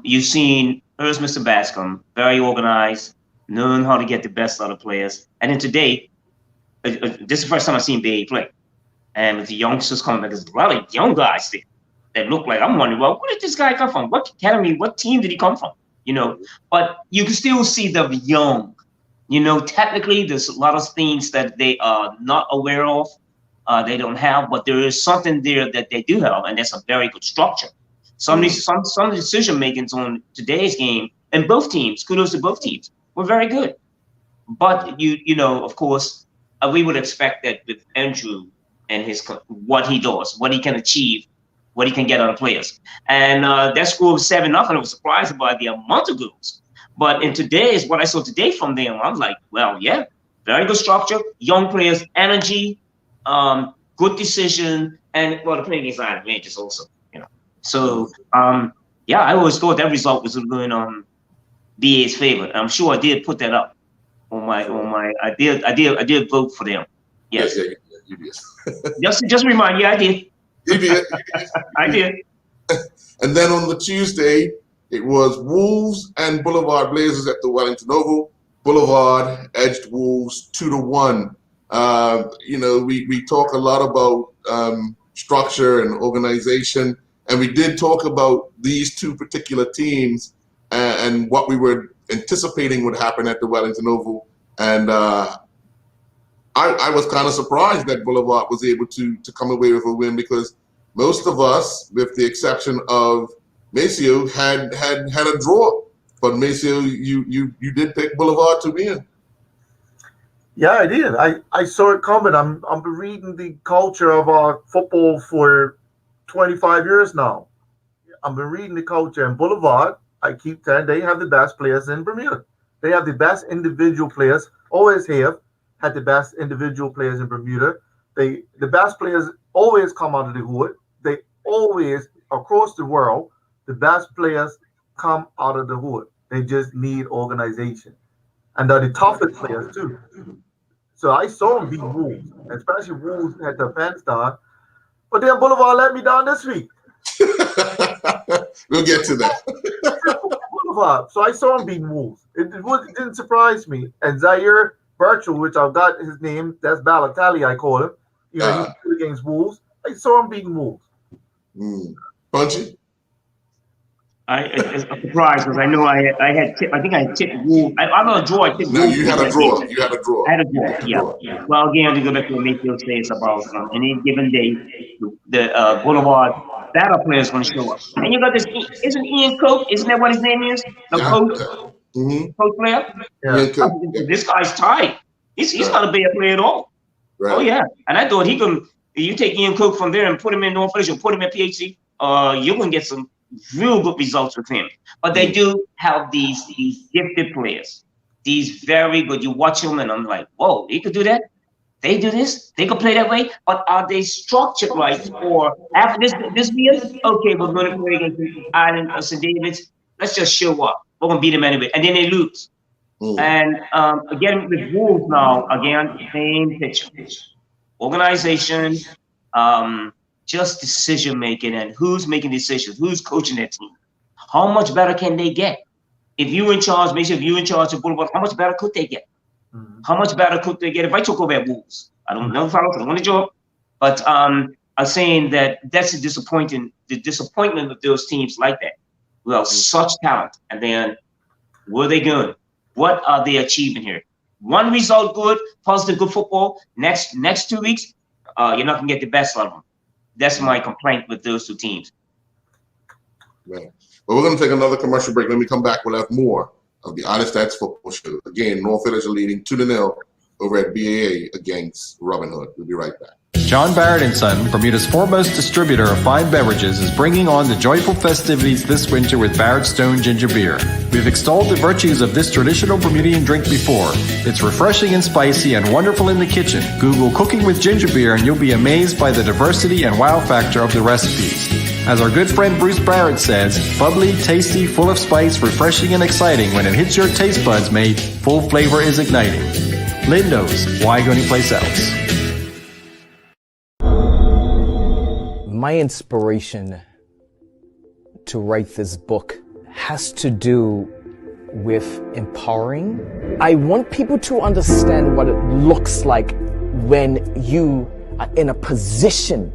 You've seen, here's Mr. Bascom, very organized, knowing how to get the best out of players. And then today, this is the first time I've seen BA play. And with the youngsters coming back, there's a lot of young guys there that look like, I'm wondering, well, where did this guy come from? What academy, what team did he come from? You know, but you can still see the young. You know, technically, there's a lot of things that they are not aware of, they don't have, but there is something there that they do have, and that's a very good structure. Some decision makings on today's game, and both teams, kudos to both teams, were very good. But you know, of course, we would expect that with Andrew and what he does, what he can achieve, what he can get out of players, and that score was 7-0. I was surprised by the amount of goals. But in today's, what I saw today from them, I'm like, well, yeah, very good structure, young players, energy, good decision, and well, the playing against Iron Advantages also, you know. So yeah, I always thought that result was going on BA's favor. And I'm sure I did put that up on my I did vote for them. Yes. Yeah, you did. just remind you, I did. You did. I did. And then on the Tuesday, it was Wolves and Boulevard Blazers at the Wellington Oval. Boulevard edged Wolves 2-1. You know, we talk a lot about structure and organization, and we did talk about these two particular teams and what we were anticipating would happen at the Wellington Oval. And I was kind of surprised that Boulevard was able to come away with a win, because most of us, with the exception of Maceo, had a draw. But Maceo, you did pick Boulevard to win. Yeah, I did. I saw it coming. I'm reading the culture of our football for 25 years now. I've been reading the culture, and Boulevard, I keep telling, they have the best players in Bermuda. They have the best individual players, always have had the best individual players in Bermuda. The best players always come out of the hood. They always, across the world, the best players come out of the hood. They just need organization. And they're the toughest players too. So I saw them beat Wolves, especially Wolves had the fence down. But then Boulevard let me down this week. We'll get to that. Boulevard. So I saw him beat Wolves. It didn't surprise me. And Zaire Virtual, which I've got his name, that's Balotelli, I call him. You know, he played against Wolves. I saw him beating Wolves. Punchy? I'm surprised because I know I think I tipped Wolves. I'm not a draw. I tipped No, Wolves. you had a draw. You had a draw. I had a draw. Yeah. Well, again, to go back to what Mayfield says about any given day, the Boulevard battle player is going to show up. And you got this. Isn't Ian Cope? Isn't that what his name is? The coach player. Yeah. This guy's tight. He's not a bad player at all. Right. Oh yeah. And I thought he could. You take Ian Cope from there and put him in North Village or put him at PHC. You're going to get some real good results with him. But they do have these gifted players. These very good. You watch them and I'm like, whoa, they could do that. They do this. They could play that way. But are they structured right? Or after this year, okay, we're going to play against Island or St. David's. Let's just show up. We're going to beat them anyway. And then they lose. And again, with Wolves now, again, same picture. Organization, just decision making, and who's making decisions, who's coaching that team. How much better can they get? If you're in charge, maybe if you're in charge of Boulevard, how much better could they get? How much better could they get if I took over at Wolves? I don't know if I don't want to job, but I'm saying that's the disappointment of those teams like that. Well, such talent, and then where are they going? What are they achieving here? One result good, positive, good football. Next 2 weeks, you're not gonna get the best out of them. That's my complaint with those two teams. Right. Well, we're going to take another commercial break. When we come back, we'll have more of the Honest Stats Football Show. Again, North Village are leading 2-0 over at BAA against Robin Hood. We'll be right back. John Barrett & Son, Bermuda's foremost distributor of fine beverages, is bringing on the joyful festivities this winter with Barrett Stone Ginger Beer. We've extolled the virtues of this traditional Bermudian drink before. It's refreshing and spicy and wonderful in the kitchen. Google cooking with ginger beer and you'll be amazed by the diversity and wow factor of the recipes. As our good friend Bruce Barrett says, bubbly, tasty, full of spice, refreshing and exciting. When it hits your taste buds, mate, full flavor is igniting. Lindo's, why go anyplace else? My inspiration to write this book has to do with empowering. I want people to understand what it looks like when you are in a position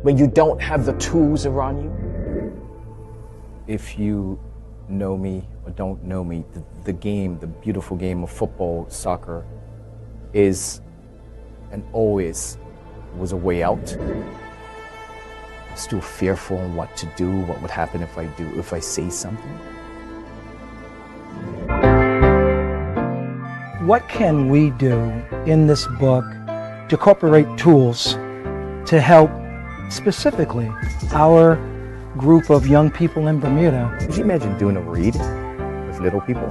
when you don't have the tools around you. If you know me or don't know me, the game, the beautiful game of football, soccer, is and always was a way out. Still fearful on what to do, what would happen if I say something. What can we do in this book to incorporate tools to help specifically our group of young people in Bermuda? Could you imagine doing a read with little people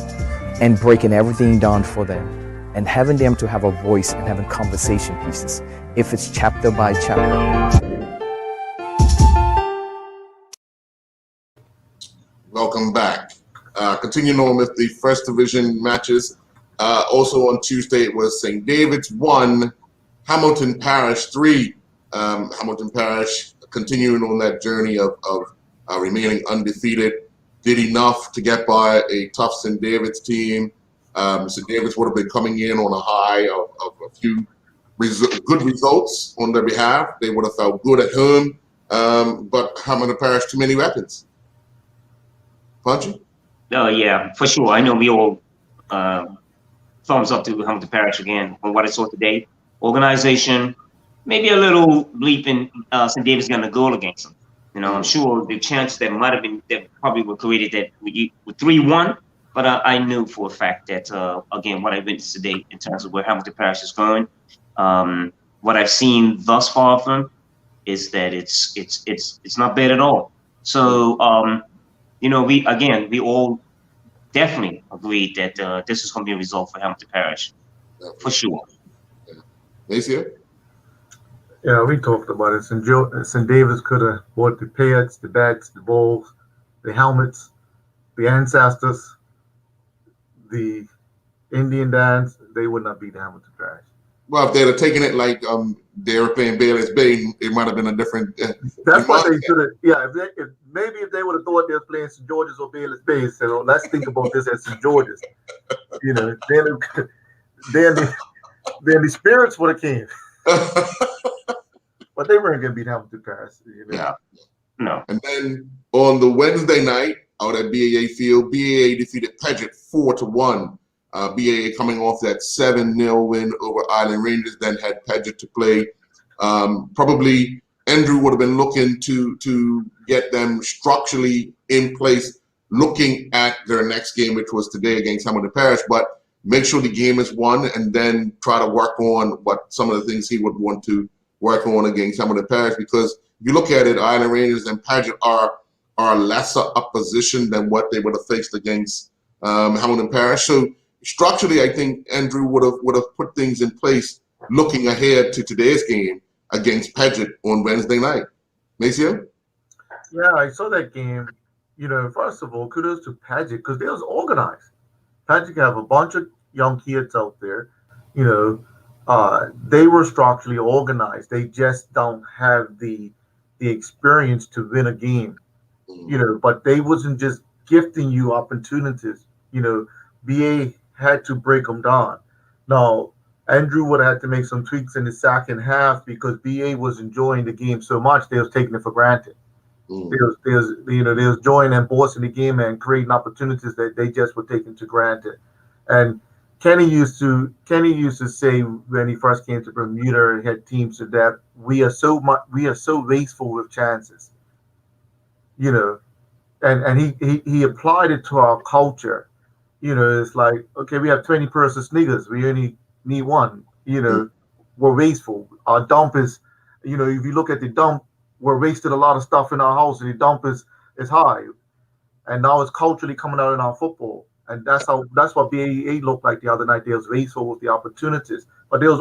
and breaking everything down for them and having them to have a voice and having conversation pieces, if it's chapter by chapter? Welcome back. Continuing on with the First Division matches. Also on Tuesday, it was St. David's 1, Hamilton Parish 3. Hamilton Parish continuing on that journey of remaining undefeated. Did enough to get by a tough St. David's team. St. David's would have been coming in on a high of a few good results on their behalf. They would have felt good at home, but Hamilton Parish, too many weapons. Punchy? Oh, yeah, for sure. I know we all thumbs up to Hamilton Parish again on what I saw today. Organization, maybe a little bleep in St. David's getting a goal against them. You know, I'm sure the chance that might have been, that probably were created that with 3-1, but I knew for a fact that, again, what I witnessed today in terms of where Hamilton Parish is going, what I've seen thus far from them is that it's not bad at all. So, you know, we all definitely agreed that this is going to be a result for Hamilton Parish, for sure. Macia? Yeah, we talked about it. St. David's could have bought the pads, the bats, the balls, the helmets, the ancestors, the Indian dance. They would not beat Hamilton Parish. Well, if they'd have taken it like they were playing Bayless Bay, it might have been a different. That's what they should have. Yeah, if they would have thought they were playing St. George's or Bayless Bay, said, "Oh, let's think about this as St. George's." You know, then the spirits would have came, but they weren't going to beat Hamilton Parish. You know? Yeah, no. And then on the Wednesday night out at BAA Field, BAA defeated Paget 4-1. BAA coming off that 7-0 win over Island Rangers, then had Paget to play. Probably Andrew would have been looking to get them structurally in place, looking at their next game, which was today against Hamilton Parish, but make sure the game is won and then try to work on what some of the things he would want to work on against Hamilton Parish, because if you look at it, Island Rangers and Paget are lesser opposition than what they would have faced against Hamilton Parish. So structurally, I think Andrew would have put things in place looking ahead to today's game against Paget on Wednesday night. Macia? Yeah, I saw that game. You know, first of all, kudos to Paget because they was organized. Paget have a bunch of young kids out there. You know, they were structurally organized. They just don't have the experience to win a game. You know, but they wasn't just gifting you opportunities. You know, BA had to break them down. Now, Andrew would have had to make some tweaks in the second half because BA was enjoying the game so much they was taking it for granted. They was enjoying and bossing the game and creating opportunities that they just were taking for granted. And Kenny used to say when he first came to Bermuda and had teams that we are so wasteful with chances. You know, and he applied it to our culture. You know, it's like, okay, we have 20 person sneakers. We only need one. You know, we're wasteful. Our dump is, if you look at the dump, we're wasted a lot of stuff in our house, and the dump is high. And now it's culturally coming out in our football. And that's what BAA looked like the other night. They was wasteful with the opportunities. But they was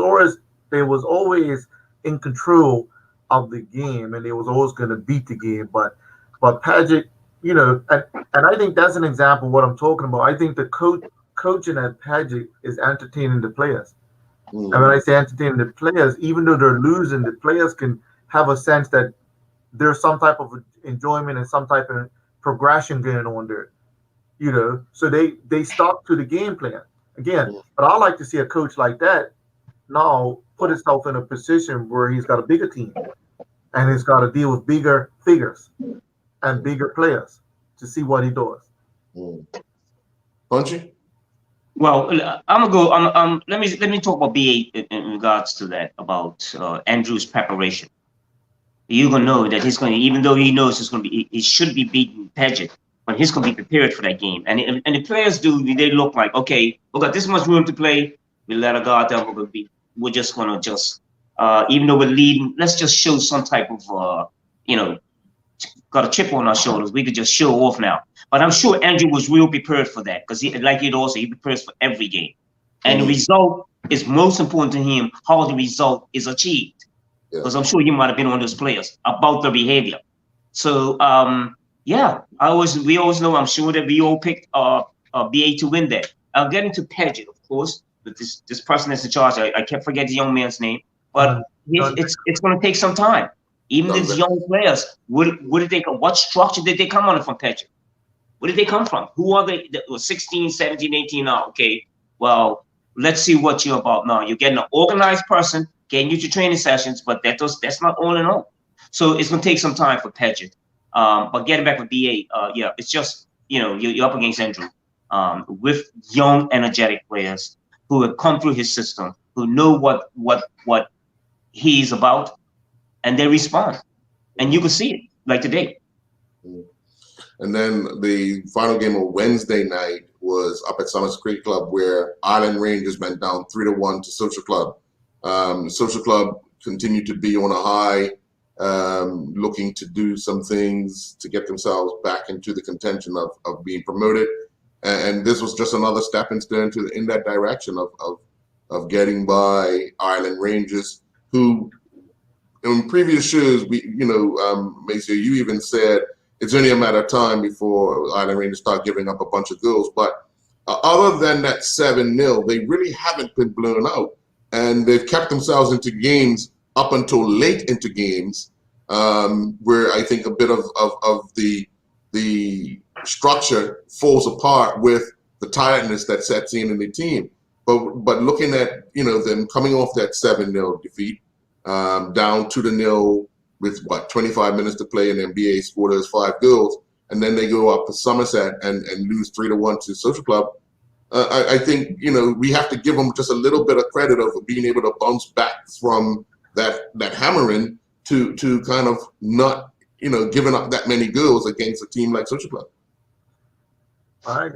always in control of the game, and they was always going to beat the game. But Paget, and I think that's an example of what I'm talking about. I think the coaching at Paget is entertaining the players. And when I say entertaining the players, even though they're losing, the players can have a sense that there's some type of enjoyment and some type of progression going on there. So they stuck to the game plan again. But I like to see a coach like that now put himself in a position where he's got a bigger team and he's got to deal with bigger figures and bigger players to see what he does. Punchy? Well, I'm gonna go. Let me talk about BA in regards to that, about Andrew's preparation. You're gonna know that he's going to, even though he knows he should be beating Paget, but he's going to be prepared for that game. And the players they look like, okay, we got this much room to play. We let our guard down. We're just going to even though we're leading, let's just show some type of, got a chip on our shoulders. We could just show off now. But I'm sure Andrew was real prepared for that, because he prepares for every game. And the result is most important to him, how the result is achieved. Because I'm sure you might have been one of those players about the behavior. So, we always know, I'm sure that we all picked BA to win that. I'll get into Paget, of course, but this person is in charge. I kept forgetting the young man's name, but it's going to take some time. Even these young players, what structure did they come on from Paget? Where did they come from? Who are they? 16, 17, 18 now. Okay, well, let's see what you're about now. You're getting an organized person, getting you to training sessions, but that's not all in all. So it's going to take some time for Paget. But getting back with BA, it's just, you're up against Andrew with young, energetic players who have come through his system, who know what he's about, and they respond. And you can see it, like today. And then the final game of Wednesday night was up at Somerset Creek Club, where Island Rangers went down 3-1 to Social Club. Social Club continued to be on a high, looking to do some things to get themselves back into the contention of being promoted. And this was just another stepping stone in that direction of getting by Island Rangers, who in previous shows, Maceo, you even said it's only a matter of time before Island Rangers start giving up a bunch of goals. But other than that 7-0, they really haven't been blown out. And they've kept themselves into games up until late into games, where I think a bit of the structure falls apart with the tiredness that sets in the team. But looking at them coming off that 7-0 defeat, down 2-0 with 25 minutes to play, and then BA scored those 5 goals, and then they go up to Somerset and lose 3-1 to Social Club. I think we have to give them just a little bit of credit of being able to bounce back from that hammering to kind of not giving up that many goals against a team like Social Club. I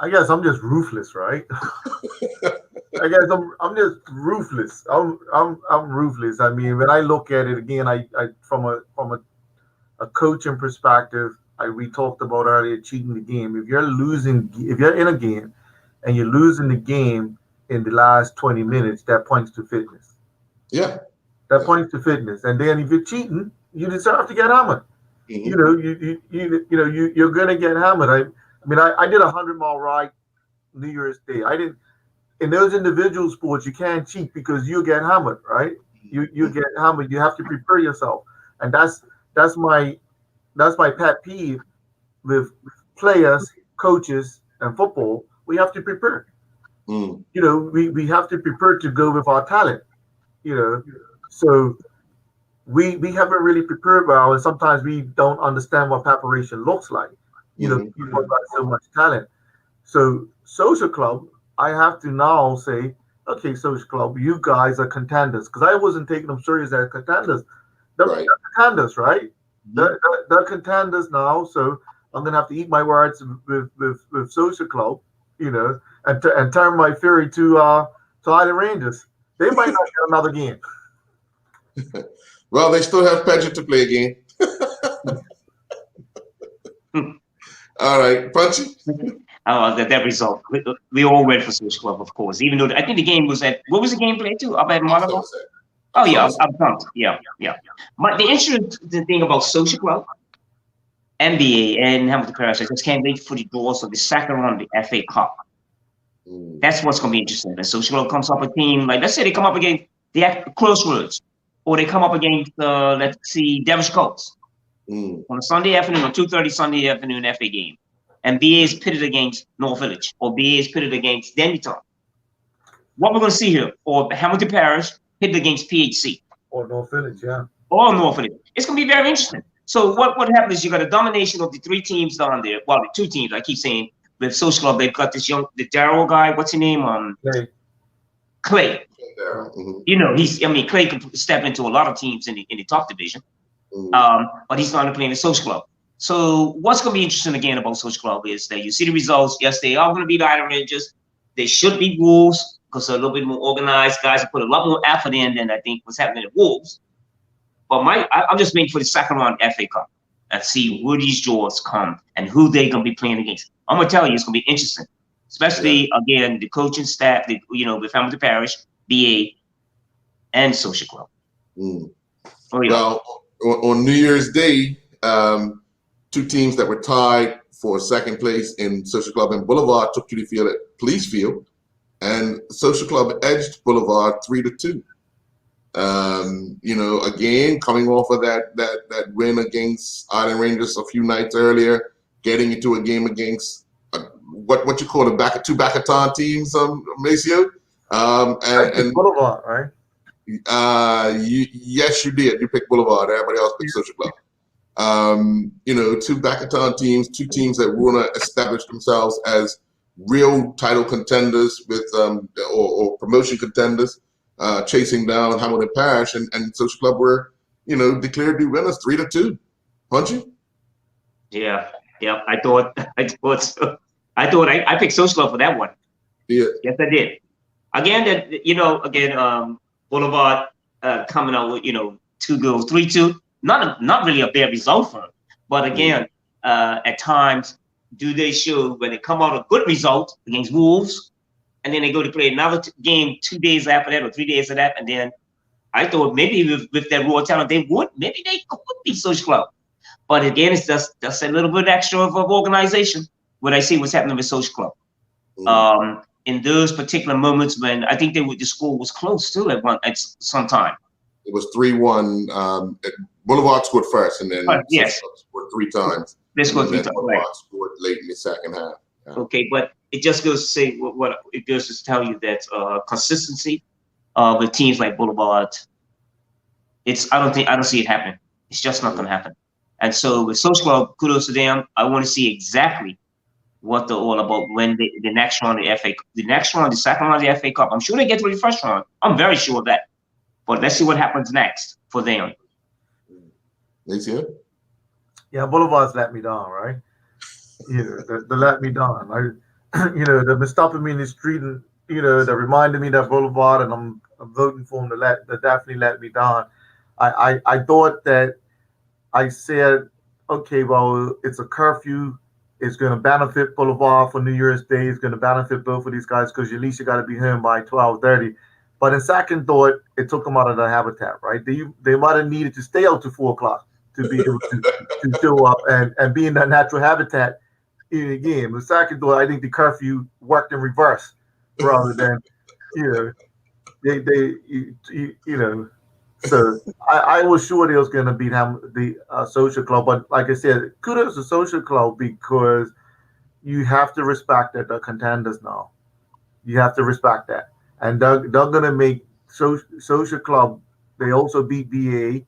guess I'm just ruthless, right? I guess I'm just ruthless. I'm ruthless. I mean, when I look at it again, I from a coaching perspective, we talked about earlier, cheating the game. If you're in a game and you're losing the game in the last 20 minutes, that points to fitness. Yeah. That points to fitness. And then if you're cheating, you deserve to get hammered. Mm-hmm. You're gonna get hammered. I did a 100-mile ride New Year's Day. In those individual sports, you can't cheat because you get hammered, right? You get hammered. You have to prepare yourself, and that's my pet peeve with players, coaches, and football. We have to prepare. We have to prepare to go with our talent. So we haven't really prepared well, and sometimes we don't understand what preparation looks like. People got so much talent. So Social Club, I have to now say, okay, Social Club, you guys are contenders, because I wasn't taking them serious as contenders. They're contenders, right? Mm-hmm. They're contenders now, so I'm gonna have to eat my words with Social Club, and turn my fury to Island Rangers. They might not get another game. Well, they still have Paget to play again. All right, Punchy. That result. We all went for Social Club, of course. Even though I think the game was at, what was the game played to? Up at Monaco? Oh yeah, I'm pumped. Yeah. The interesting thing about Social Club, NBA, and Hamilton Parish, I just can't wait for the draws of the second round of the FA Cup. That's what's going to be interesting. The Social Club comes up a team, like let's say they come up against the Crossroads, or they come up against, let's see, Devonshire Coast on a Sunday afternoon, or 2:30 Sunday afternoon FA game. And BA is pitted against North Village, or BA is pitted against Denbytown. What we're going to see here, or Hamilton Parish pitted against PHC. Or North Village, yeah. Or North Village. It's going to be very interesting. So what happens is you got a domination of the three teams down there. Well, the two teams, I keep saying, with Social Club, they've got this the Darryl guy, what's his name? Clay. You know, Clay can step into a lot of teams in the top division. But he's not playing the Social Club. So what's going to be interesting again about Social Club is that you see the results. Yes, they are going to be the Iron Rangers. They should be Wolves because they're a little bit more organized. Guys have put a lot more effort in than I think was happening at Wolves. But I'm just waiting for the second round FA Cup and see where these draws come and who they're going to be playing against. I'm going to tell you, it's going to be interesting, especially again the coaching staff, with Hamilton Parish, BA, and Social Club. Well, on New Year's Day, two teams that were tied for second place in Social Club and Boulevard took to the field at Police Field, and Social Club edged Boulevard 3-2. Again, coming off of that win against Island Rangers a few nights earlier, getting into a game against what you call two Baccaton teams, Maceo. And Boulevard, right? Yes, you did. You picked Boulevard. Everybody else picked Social Club. Two Baccaton teams, two teams that want to establish themselves as real title contenders with or promotion contenders, chasing down Hamilton Parish, and Social Club were declared the winners 3-2. Punchy? Yeah. I thought I picked Social Club for that one. Yeah. Yes, I did. Again, Boulevard coming out with 2 goals, 3-2. Not really a bad result for them, but again, at times, do they show when they come out a good result against Wolves, and then they go to play another game 2 days after that or 3 days after that, and then I thought maybe with that raw talent they could be Social Club, but again, it's just a little bit extra of organization when I see what's happening with Social Club. In those particular moments when I think the score was close too at some time. It was 3-1. Boulevard scored first, and then yes, scored 3 times. They scored 3 times. Boulevard scored late in the second half. Yeah. Okay, but it just goes to say what it goes to tell you that consistency with teams like Boulevard. I don't see it happening. It's just not going to happen. And so with Social Club, kudos to them. I want to see exactly what they're all about when the next round of the FA, the second round of the FA Cup. I'm sure they get to the first round. I'm very sure of that. But let's see what happens next for them. Yeah, Boulevard's let me down, right? They let me down. They've been stopping me in the street, and they reminded me that Boulevard, and I'm voting for them. They definitely let me down. I thought that I said, okay, well, it's a curfew. It's going to benefit Boulevard for New Year's Day. It's going to benefit both of these guys because at least you got to be home by 12:30. But in second thought, it took them out of their habitat, right? They might have needed to stay out to 4 o'clock to be able to show up and be in that natural habitat in the game. The second thought, I think the curfew worked in reverse rather than, So I was sure they was going to beat the Social Club, but like I said, kudos to Social Club because you have to respect that they're contenders now. You have to respect that, and they're going to make Social Club. They also beat BA.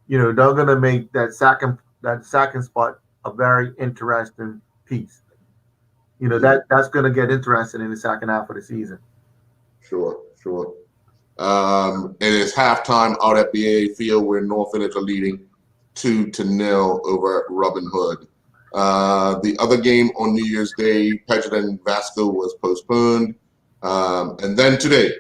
They're going to make that second spot a very interesting piece. That's going to get interesting in the second half of the season. Sure. And it's halftime out at BA Field where North Village are leading 2-0 over Robin Hood. The other game on New Year's Day, Paget and Vasco, was postponed. And then today,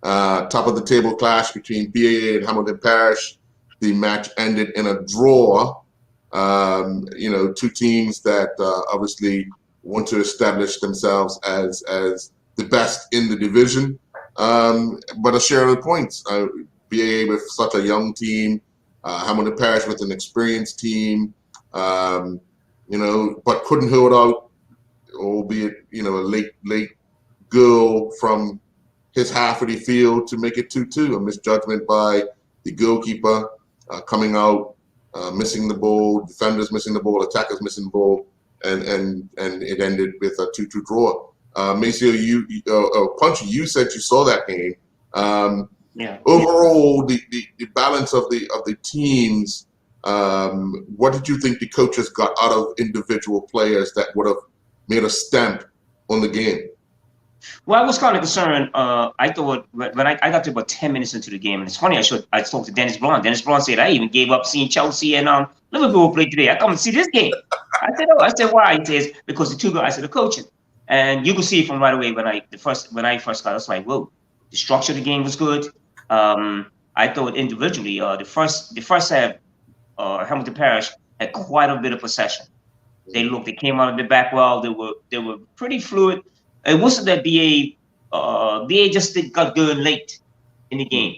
top of the table clash between BAA and Hamilton Parish. The match ended in a draw. Two teams that obviously want to establish themselves as the best in the division. But a share of the points. BAA with such a young team, Hamilton Parish with an experienced team, but couldn't hold out, albeit, a late goal from his half of the field to make it 2-2. A misjudgment by the goalkeeper coming out, missing the ball, defenders missing the ball, attackers missing the ball, and it ended with a 2-2 draw. Maceo, Punchy, you said you saw that game. Yeah. Overall, the balance of the teams. What did you think the coaches got out of individual players that would have made a stamp on the game? Well, I was kind of concerned. I thought when I got to about 10 minutes into the game, and it's funny, I spoke to Dennis Braun. Dennis Braun said, I even gave up seeing Chelsea and Liverpool play today. I come and see this game. I said, why? He says, because the two guys are the coaching. And you could see from right away when I first got, I was like, whoa, the structure of the game was good. I thought individually, the first half, Hamilton Parish had quite a bit of possession. They came out of the back well. They were pretty fluid. It wasn't that BA just got good late in the game.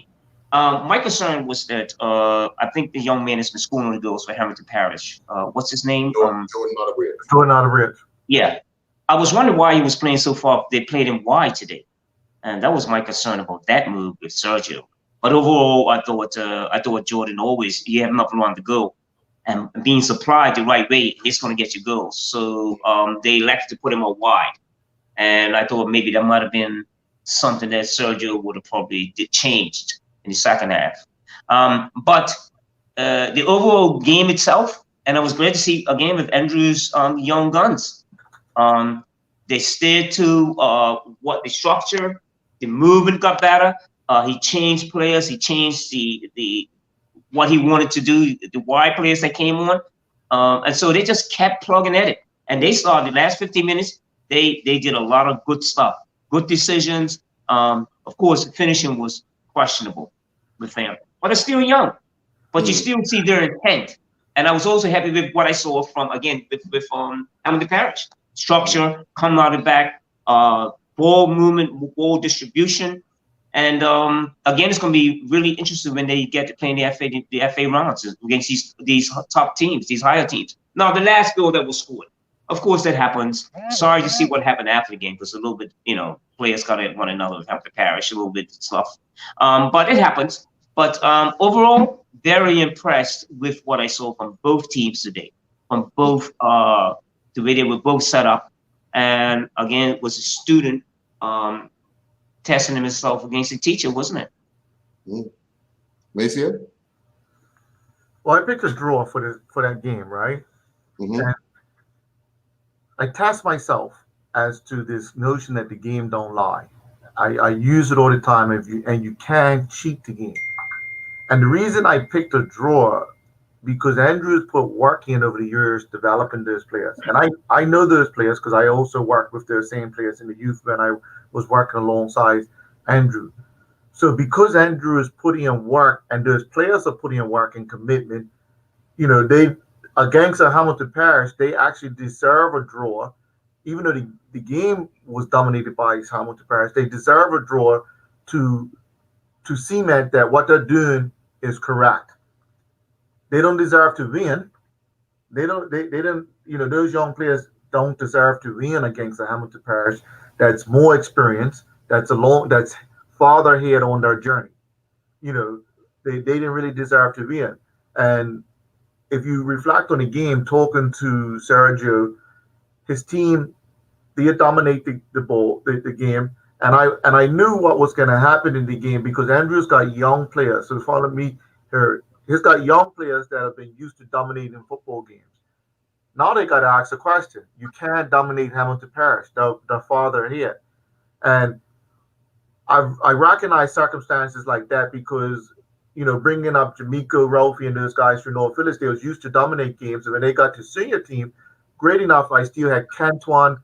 My concern was that I think the young man has been scoring the goals for Hamilton Parish. What's his name? Jordan Otterbridge. Yeah. I was wondering why he was playing so far. They played him wide today. And that was my concern about that move with Sergio. But overall, I thought Jordan always, he had nothing wrong to go. And being supplied the right way, it's going to get you goals. So they elected to put him out wide. And I thought maybe that might have been something that Sergio would have probably changed in the second half. But the overall game itself, and I was glad to see a game with Andrew's young guns. They stayed to what the structure, the movement got better. He changed players. He changed the what he wanted to do, the wide players that came on. And so they just kept plugging at it. And they started the last 15 minutes. They did a lot of good stuff, good decisions. Of course, the finishing was questionable with them, but they're still young. But you still see their intent. And I was also happy with what I saw from, again, with Hamilton Parish. Structure, coming out of the back, ball movement, ball distribution. And again, it's going to be really interesting when they get to play in the FA rounds against these top teams, these higher teams. Now, the last goal that was scored, of course, that happens. Sorry to see what happened after the game because a little bit, players got at one another with Hamilton Parish, a little bit slough. But it happens. But overall, very impressed with what I saw from both teams today, from both the way they were both set up. And again, it was a student testing himself against the teacher, wasn't it? Maceo? Well, I picked a draw for that game, right? Mm-hmm. And I test myself as to this notion that the game don't lie. I use it all the time, and you can cheat the game. And the reason I picked a draw, because Andrew's put work in over the years developing those players. And I know those players because I also worked with those same players in the youth when I was working alongside Andrew. So because Andrew is putting in work and those players are putting in work and commitment, they against Hamilton Parish, they actually deserve a draw. Even though the game was dominated by Hamilton Parish, they deserve a draw to cement that what they're doing is correct. They don't deserve to win. They don't, those young players don't deserve to win against the Hamilton Parish that's more experienced, that's farther ahead on their journey. They didn't really deserve to win. And if you reflect on the game, talking to Sergio, his team, they dominate the ball, the game. And I knew what was going to happen in the game because Andrew's got young players. So follow me here. He's got young players that have been used to dominating football games. Now they got to ask a question. You can't dominate Hamilton Parish. They're farther ahead. And I recognize circumstances like that because, bringing up Jamaica, Ralphie, and those guys from North Village, they was used to dominate games. And when they got to senior team, great enough, I still had Cantuan,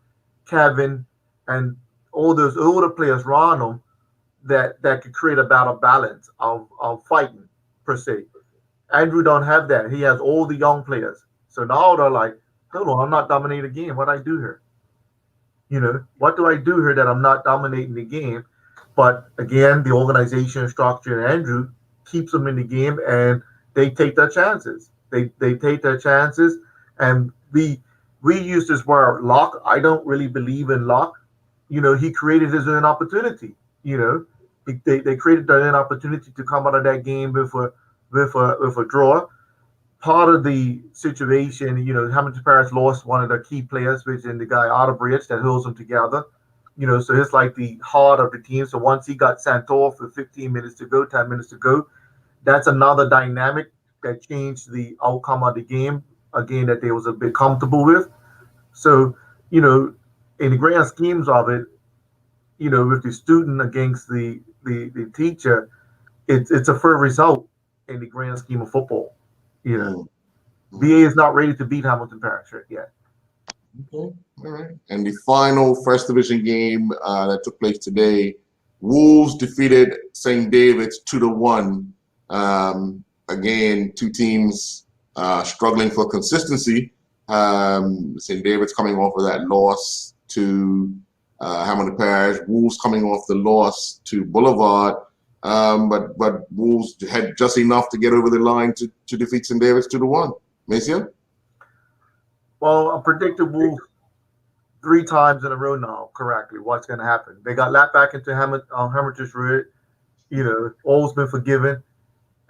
Kevin, and all those older players around them that could create a better balance of fighting per se. Andrew don't have that. He has all the young players. So now they're like, hold on, I'm not dominating the game. What do I do here? What do I do here that I'm not dominating the game? But again, the organization structure and Andrew keeps them in the game, and they take their chances. They take their chances, and we use this word luck. I don't really believe in luck. He created his own opportunity. They created their own opportunity to come out of that game with a draw. Part of the situation, Hamilton Parish lost one of their key players, which is the guy Otterbridge that holds them together. So it's like the heart of the team. So once he got sent off with 15 minutes to go, 10 minutes to go, that's another dynamic that changed the outcome of the game, again, that they was a bit comfortable with. So, in the grand schemes of it, with the student against the teacher, it's a fair result in the grand scheme of football. VA is not ready to beat Hamilton Parish yet. Okay, all right. And the final first division game that took place today, Wolves defeated St. David's 2-1. Again, two teams struggling for consistency. St. David's coming off of that loss to Hamilton Parish. Wolves coming off the loss to Boulevard. But Wolves had just enough to get over the line to defeat St. David's 2-1. Messiah? Well, I predicted Wolves 3 times in a row now correctly what's going to happen. They got lapped back into Hermitage Road. All's been forgiven.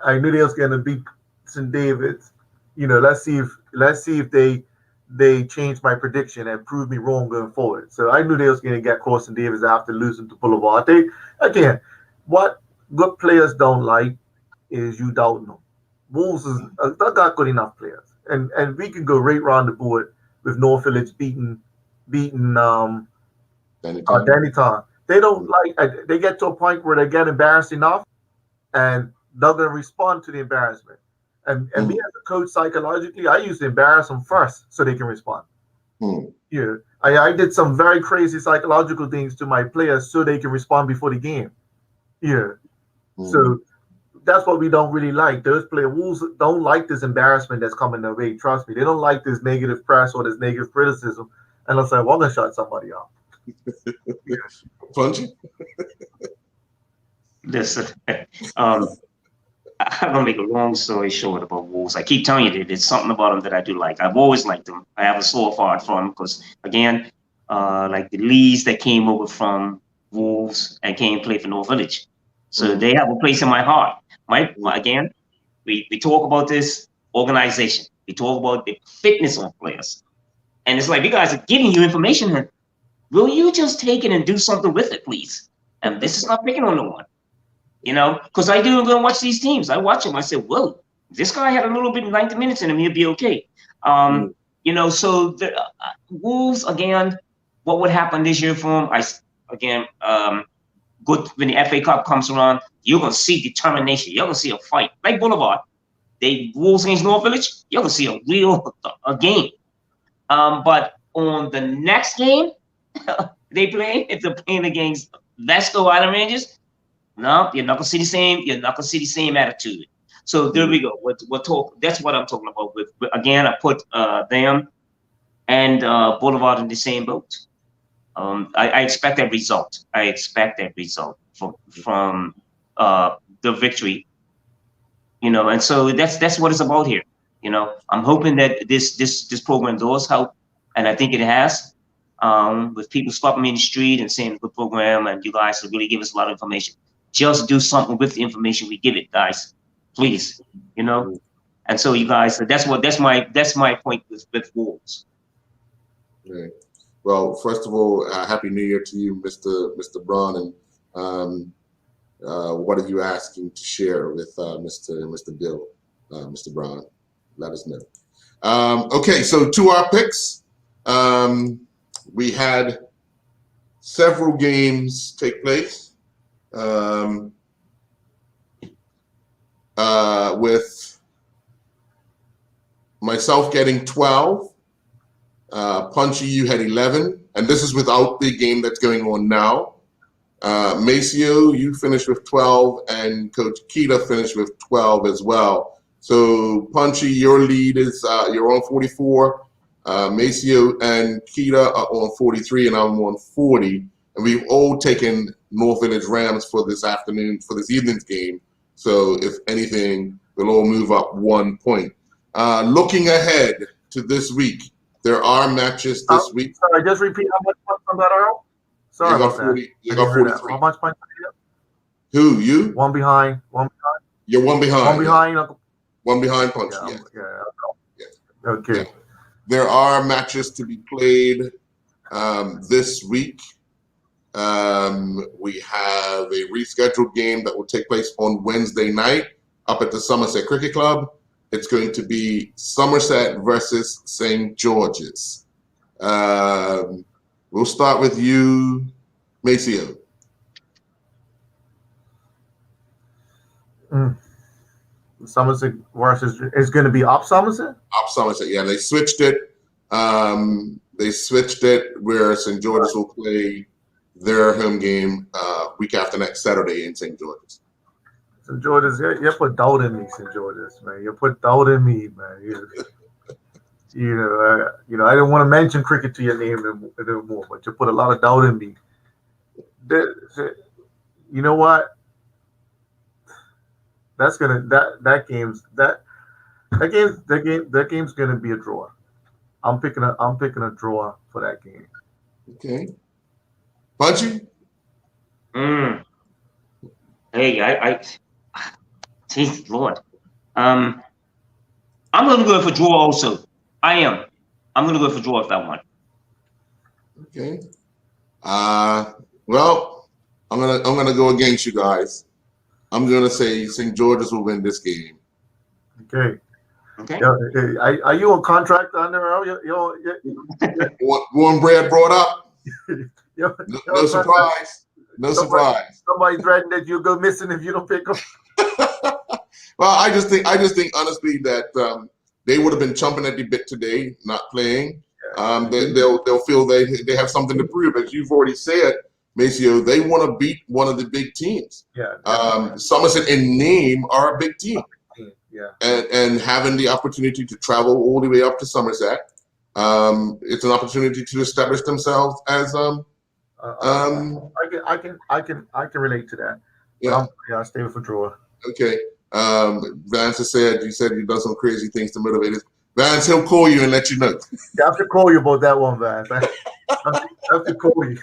I knew they was going to beat St. David's. Let's see if they change my prediction and prove me wrong going forward. So I knew they was going to get close to St. David's after losing to Boulevard. What good players don't like is you doubting them. Wolves they got good enough players, and we can go right round the board with North Village beating Dannytown. They don't like. They get to a point where they get embarrassed enough, and they're going to respond to the embarrassment. And me as a coach, psychologically, I usually embarrass them first so they can respond. I did some very crazy psychological things to my players so they can respond before the game. So that's what we don't really like. Those players, Wolves don't like this embarrassment that's coming their way. Trust me, they don't like this negative press or this negative criticism. And I say, well, I'm gonna shut somebody up. Punchy? Listen, I'm gonna make a long story short about Wolves. I keep telling you that there's something about them that I do like. I've always liked them. I have a soft heart for them because, again, like the Lees that came over from Wolves and came and played for North Village. So they have a place in my heart. Again, we talk about this organization. We talk about the fitness of players. And it's like, you guys are giving you information here. Will you just take it and do something with it, please? And this is not picking on no one. Because I do go and watch these teams. I watch them. I say, whoa, this guy had a little bit of 90 minutes in him. He'll be okay. So the Wolves, again, what would happen this year for them? Good when the FA Cup comes around, you're going to see determination. You're going to see a fight. Like Boulevard, Wolves against North Village, you're going to see a real game. But on the next game they play, if they're playing against Vesco Island Rangers, no, you're not going to see the same. You're not going to see the same attitude. So there we go. We'll talk. That's what I'm talking about. Again, I put them and Boulevard in the same boat. I expect that result. I expect that result from the victory. And so that's what it's about here. I'm hoping that this program does help, and I think it has. With people stopping me in the street and saying good program, and you guys really give us a lot of information. Just do something with the information we give it, guys. Please, And so you guys, that's my point with Wolves. Right. Well, first of all, Happy New Year to you, Mr. Braun, and what are you asking to share with Mr. Bill, Mr. Braun? Let us know. Okay, so to our picks, we had several games take place with myself getting 12. Punchy, you had 11, and this is without the game that's going on now. Maceo, you finished with 12, and Coach Keita finished with 12 as well. So, Punchy, your lead is you're on 44. Maceo and Keita are on 43, and I'm on 40. And we've all taken North Village Rams for this evening's game. So, if anything, we'll all move up 1 point. Looking ahead to this week, there are matches this week. Sorry, just repeat how much points on that, Earl? Sorry about 40, that. You got 43. How much points? Who, you? One behind. You're one behind. One behind. Yeah. One behind Punchy, Yeah. Okay. Yeah. There are matches to be played this week. We have a rescheduled game that will take place on Wednesday night up at the Somerset Cricket Club. It's going to be Somerset versus St. George's. We'll start with you, Maceo. Somerset versus is going to be up Somerset? Up Somerset, yeah. They switched it. Where St. George's will play their home game week after next Saturday in St. George's. St. George's, you put doubt in me, St. George's, man. You put doubt in me, man. I didn't want to mention cricket to your name anymore, but you put a lot of doubt in me. You know what? That game's gonna be a draw. I'm picking a draw for that game. Okay. Punchy? Hey, Jesus Lord. I'm gonna go for draw also. I am. I'm gonna go for draw with that one. Okay. Well, I'm gonna go against you guys. I'm gonna say St. George's will win this game. Okay. Okay. Are you on contract under? Warm bread brought up. No surprise. No surprise. Somebody threatened that you'll go missing if you don't pick them. Well, I just think honestly that they would have been chomping at the bit today, not playing. They'll feel they have something to prove, as you've already said, Maceo. They want to beat one of the big teams. Yeah. Somerset in name are a big team. Yeah. And having the opportunity to travel all the way up to Somerset, it's an opportunity to establish themselves as I can relate to that. Yeah. I stay with a draw. Okay. Vance has said you've done some crazy things to motivate us. Vance, he'll call you and let you know. I have to call you about that one, Vance. I have to call you.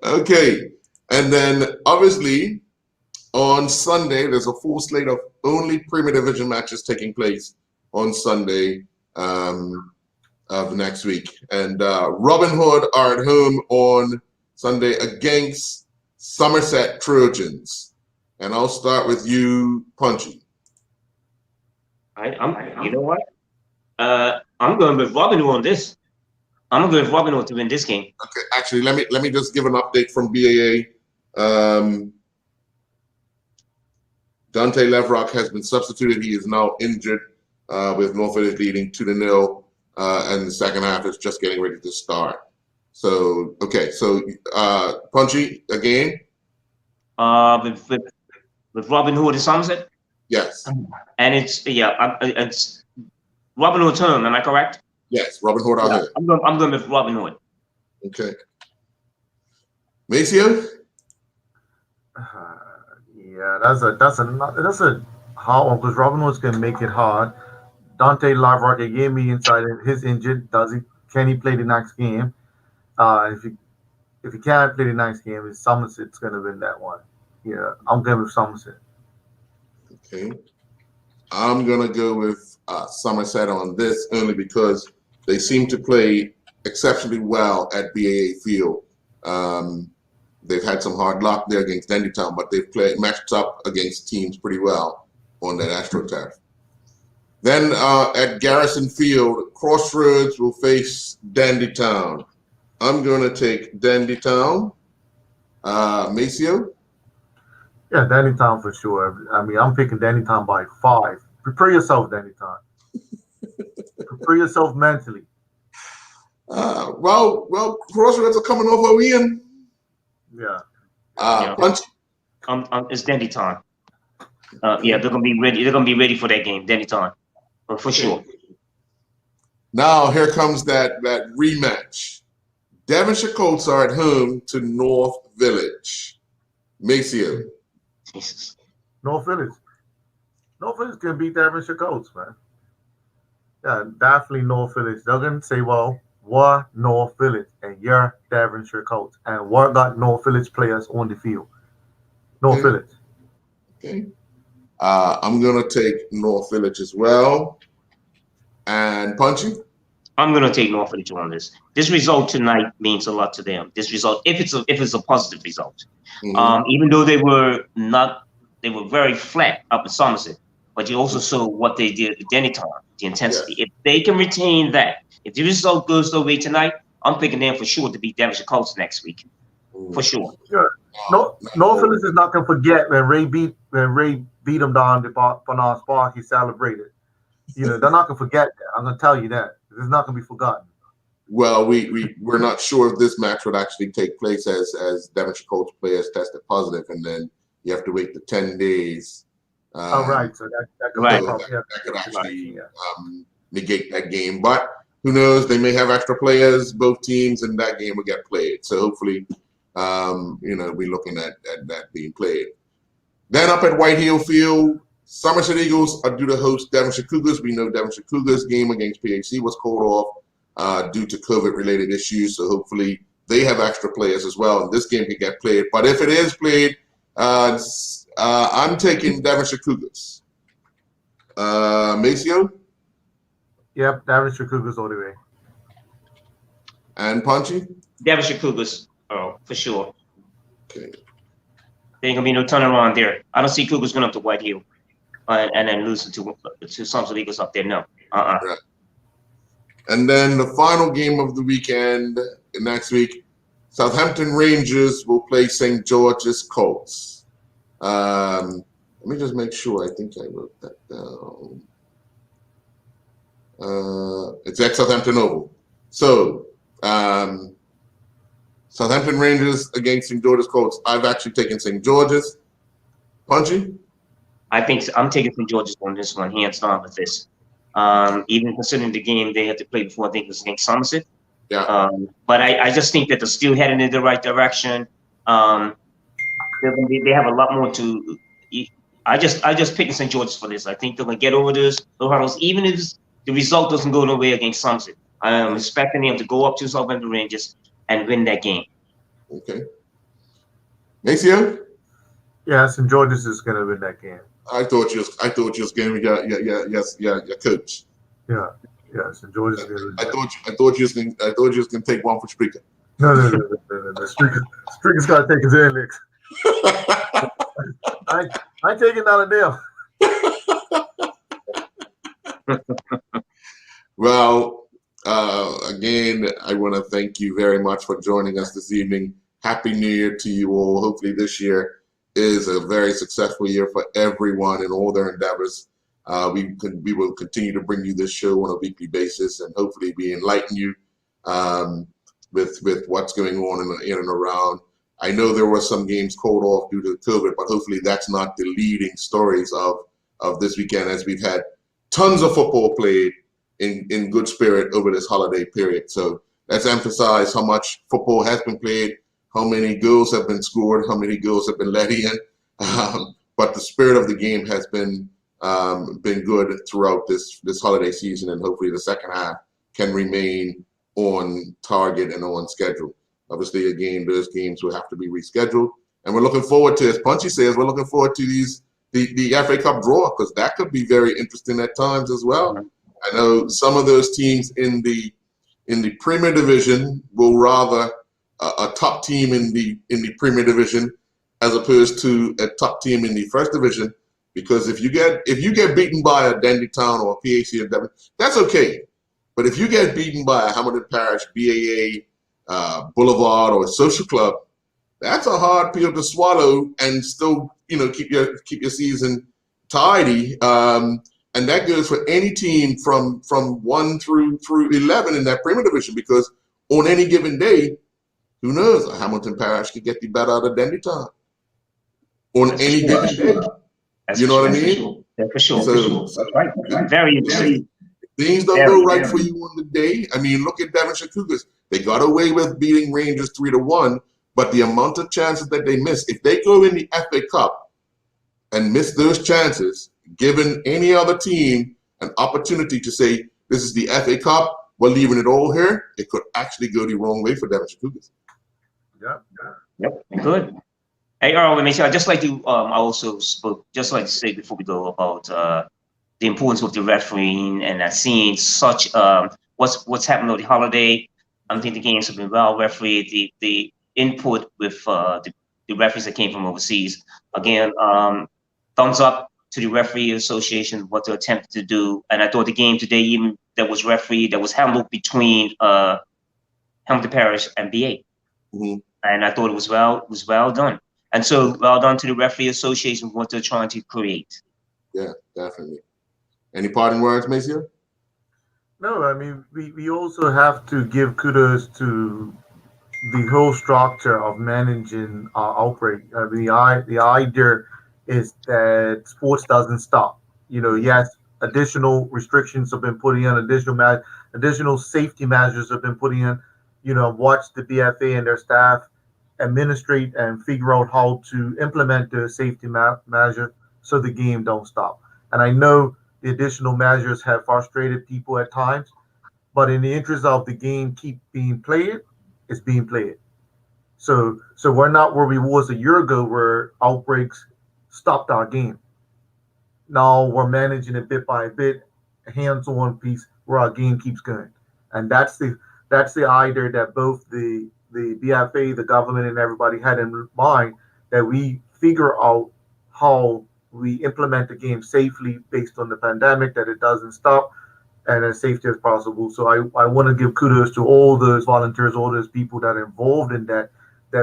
Okay. And then obviously on Sunday, there's a full slate of only Premier Division matches taking place on Sunday of next week. And Robin Hood are at home on Sunday against Somerset Trojans. And I'll start with you, Punchy. You know what? I'm going with Robin Hood on this. I'm going to go with Robin Hood to win this game. Okay, actually, let me just give an update from BAA. Dante Levrock has been substituted. He is now injured with North Village leading 2-0, and the second half is just getting ready to start. So, okay, so Punchy again. With Robin Hood and Somerset. Yes. And it's Robin Hood's home. Am I correct? Yes, Robin Hood are here. I'm going with Robin Hood. Okay. Maceo? Yeah, that's a hard one because Robin Hood's gonna make it hard. Dante Lavrock gave me inside his injured. Can he play the next game? If he can't play the next game, Somerset's gonna win that one. Yeah, I'm going with Somerset. Okay. I'm gonna go with Somerset on this only because they seem to play exceptionally well at BAA Field. They've had some hard luck there against Dandytown, but they've matched up against teams pretty well on that AstroTurf. Then at Garrison Field, Crossroads will face Dandytown. I'm going to take Dandytown. Maceo? Yeah, Dandytown for sure. I mean, I'm picking Dandytown by 5. Prepare yourself, Dandytown. Prepare yourself mentally. Well, Crossroads are coming off a win. Yeah. Punch. It's Dendy time. Yeah, they're gonna be ready. They're gonna be ready for that game, Dendy time, for sure. Now here comes that rematch. Devonshire Colts are at home to North Village. Maceo. Jesus. North Village. North Village can beat Devonshire Colts, man. Yeah, definitely North Village. They're gonna say, well, we're North Village and you're Devonshire Colts, and we're got North Village players on the field. North Village. Okay. I'm gonna take North Village as well. And Punchy? I'm gonna take North Village on this. This result tonight means a lot to them. This result, if it's a positive result, even though they were very flat up in Somerset, but you also saw what they did at Denny Town, the intensity. If they can retain that, if the result goes their way tonight, I'm picking them for sure to beat Devonshire Colts next week, for sure. Sure. North Village is not gonna forget when Ray beat them down the Bernard Spark. He celebrated. They're not gonna forget that. I'm gonna tell you that. It's not gonna be forgotten. Well, we're not sure if this match would actually take place as Devonshire Colts players tested positive, and then you have to wait the 10 days. Right. So that could actually negate that game. But who knows? They may have extra players, both teams, and that game will get played. So hopefully, we're looking at that being played. Then up at White Hill Field, Somerset Eagles are due to host Devonshire Cougars. We know Devonshire Cougars game against PHC was called off due to COVID-related issues. So hopefully they have extra players as well, and this game can get played. But if it is played, I'm taking Devonshire Cougars. Maceo? Yep, Devonshire Cougars all the way. And Punchy? Devonshire Cougars, for sure. Okay. There ain't gonna be no turnaround there. I don't see Cougars going up to White Hill and then losing to Somerset Eagles up there. No. Right. And then the final game of the weekend next week, Southampton Rangers will play St. George's Colts. Let me just make sure. I think I wrote that down. It's at Southampton Oval. So, Southampton Rangers against St. George's Colts. I've actually taken St. George's. Punchy? I think I'm taking St. George's on this one, hands down with this. Even considering the game they had to play before, I think it was against Somerset. Yeah. But I just think that they're still heading in the right direction. They have a lot more to. I just picked St. George's for this. I think they're gonna get over those hurdles, even if the result doesn't go nowhere against Somerset. I am expecting them to go up to Southampton Rangers and win that game. Okay. Maceo? Yeah, St. George's is gonna win that game. I thought you was going to your coach. Yeah, St. George's is gonna win. I thought you was going to take one for Spreaker. No. Spreaker's got to take his air licks. I ain't taking none of them. Well, again, I want to thank you very much for joining us this evening. Happy New Year to you all. Hopefully this year is a very successful year for everyone in all their endeavors. We will continue to bring you this show on a weekly basis, and hopefully we enlighten you with what's going on in and around. I know there were some games called off due to COVID, but hopefully that's not the leading stories of this weekend, as we've had tons of football played in good spirit over this holiday period. So let's emphasize how much football has been played, how many goals have been scored, how many goals have been let in. But the spirit of the game has been good throughout this holiday season, and hopefully the second half can remain on target and on schedule. Obviously, again, those games will have to be rescheduled, and we're looking forward to, as Punchy says, we're looking forward to the FA Cup draw, because that could be very interesting at times as well. I know some of those teams in the Premier Division will rather a top team in the Premier Division as opposed to a top team in the First Division, because if you get beaten by a Dendy Town or a PHC or Devon, that's okay. But if you get beaten by a Hamilton Parish, BAA, Boulevard, or a Social Club, that's a hard pill to swallow and still keep your season tidy. And that goes for any team from 1 through 11 in that Premier Division, because on any given day, who knows? Hamilton Parish could get the better out of Denby Town on That's any for given sure. day. That's You for know what I sure. mean? That's for sure. So That's right. Very interesting. things don't go right for you on the day. I mean, look at Devonshire Cougars. They got away with beating Rangers 3-1, but the amount of chances that they miss, if they go in the FA Cup and miss those chances, given any other team an opportunity to say, this is the FA Cup, we're leaving it all here, it could actually go the wrong way for Devonshire Cougars. Yep. Good. Hey, Earl, let me say, I'd just like to, I also spoke, just like to say before we go about the importance of the refereeing and seeing such, what's happened over the holiday. I think the games have been well refereed. The input with the referees that came from overseas. Again, thumbs up to the Referee Association, what they attempted to do. And I thought the game today, even that was refereed, that was handled between Hamilton Parish and BA. Mm-hmm. And I thought it was well done. And so well done to the Referee Association, what they're trying to create. Yeah, definitely. Any parting words, Maceo? No, I mean, we also have to give kudos to the whole structure of managing outbreak. I mean, the idea is that sports doesn't stop. You know, yes, additional restrictions have been put in, additional safety measures have been put in. You know, watch the BFA and their staff administrate and figure out how to implement the safety measure so the game don't stop. And I know the additional measures have frustrated people at times, but in the interest of the game keep being played, it's being played. So we're not where we was a year ago where outbreaks stopped our game. Now we're managing it bit by bit, hands-on piece where our game keeps going. And that's the idea that both the BFA, the government, and everybody had in mind, that we figure out how we implement the game safely based on the pandemic, that it doesn't stop, and as safety as possible. So I want to give kudos to all those volunteers, all those people that are involved in that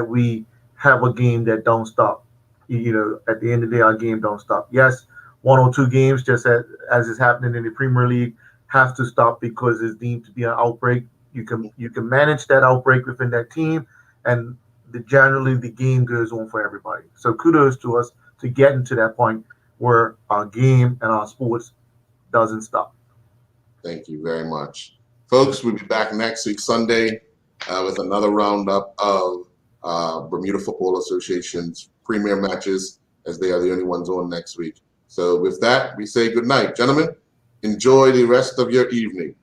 we have a game that don't stop. You know, at the end of the day, our game don't stop. Yes, 1 or 2 games, just as is happening in the Premier League, have to stop because it's deemed to be an outbreak. You can manage that outbreak within that team, and generally the game goes on for everybody. So kudos to us to getting to that point where our game and our sports doesn't stop. Thank you very much. Folks, we'll be back next week, Sunday, with another roundup of Bermuda Football Association's premier matches, as they are the only ones on next week. So with that, we say good night. Gentlemen, enjoy the rest of your evening.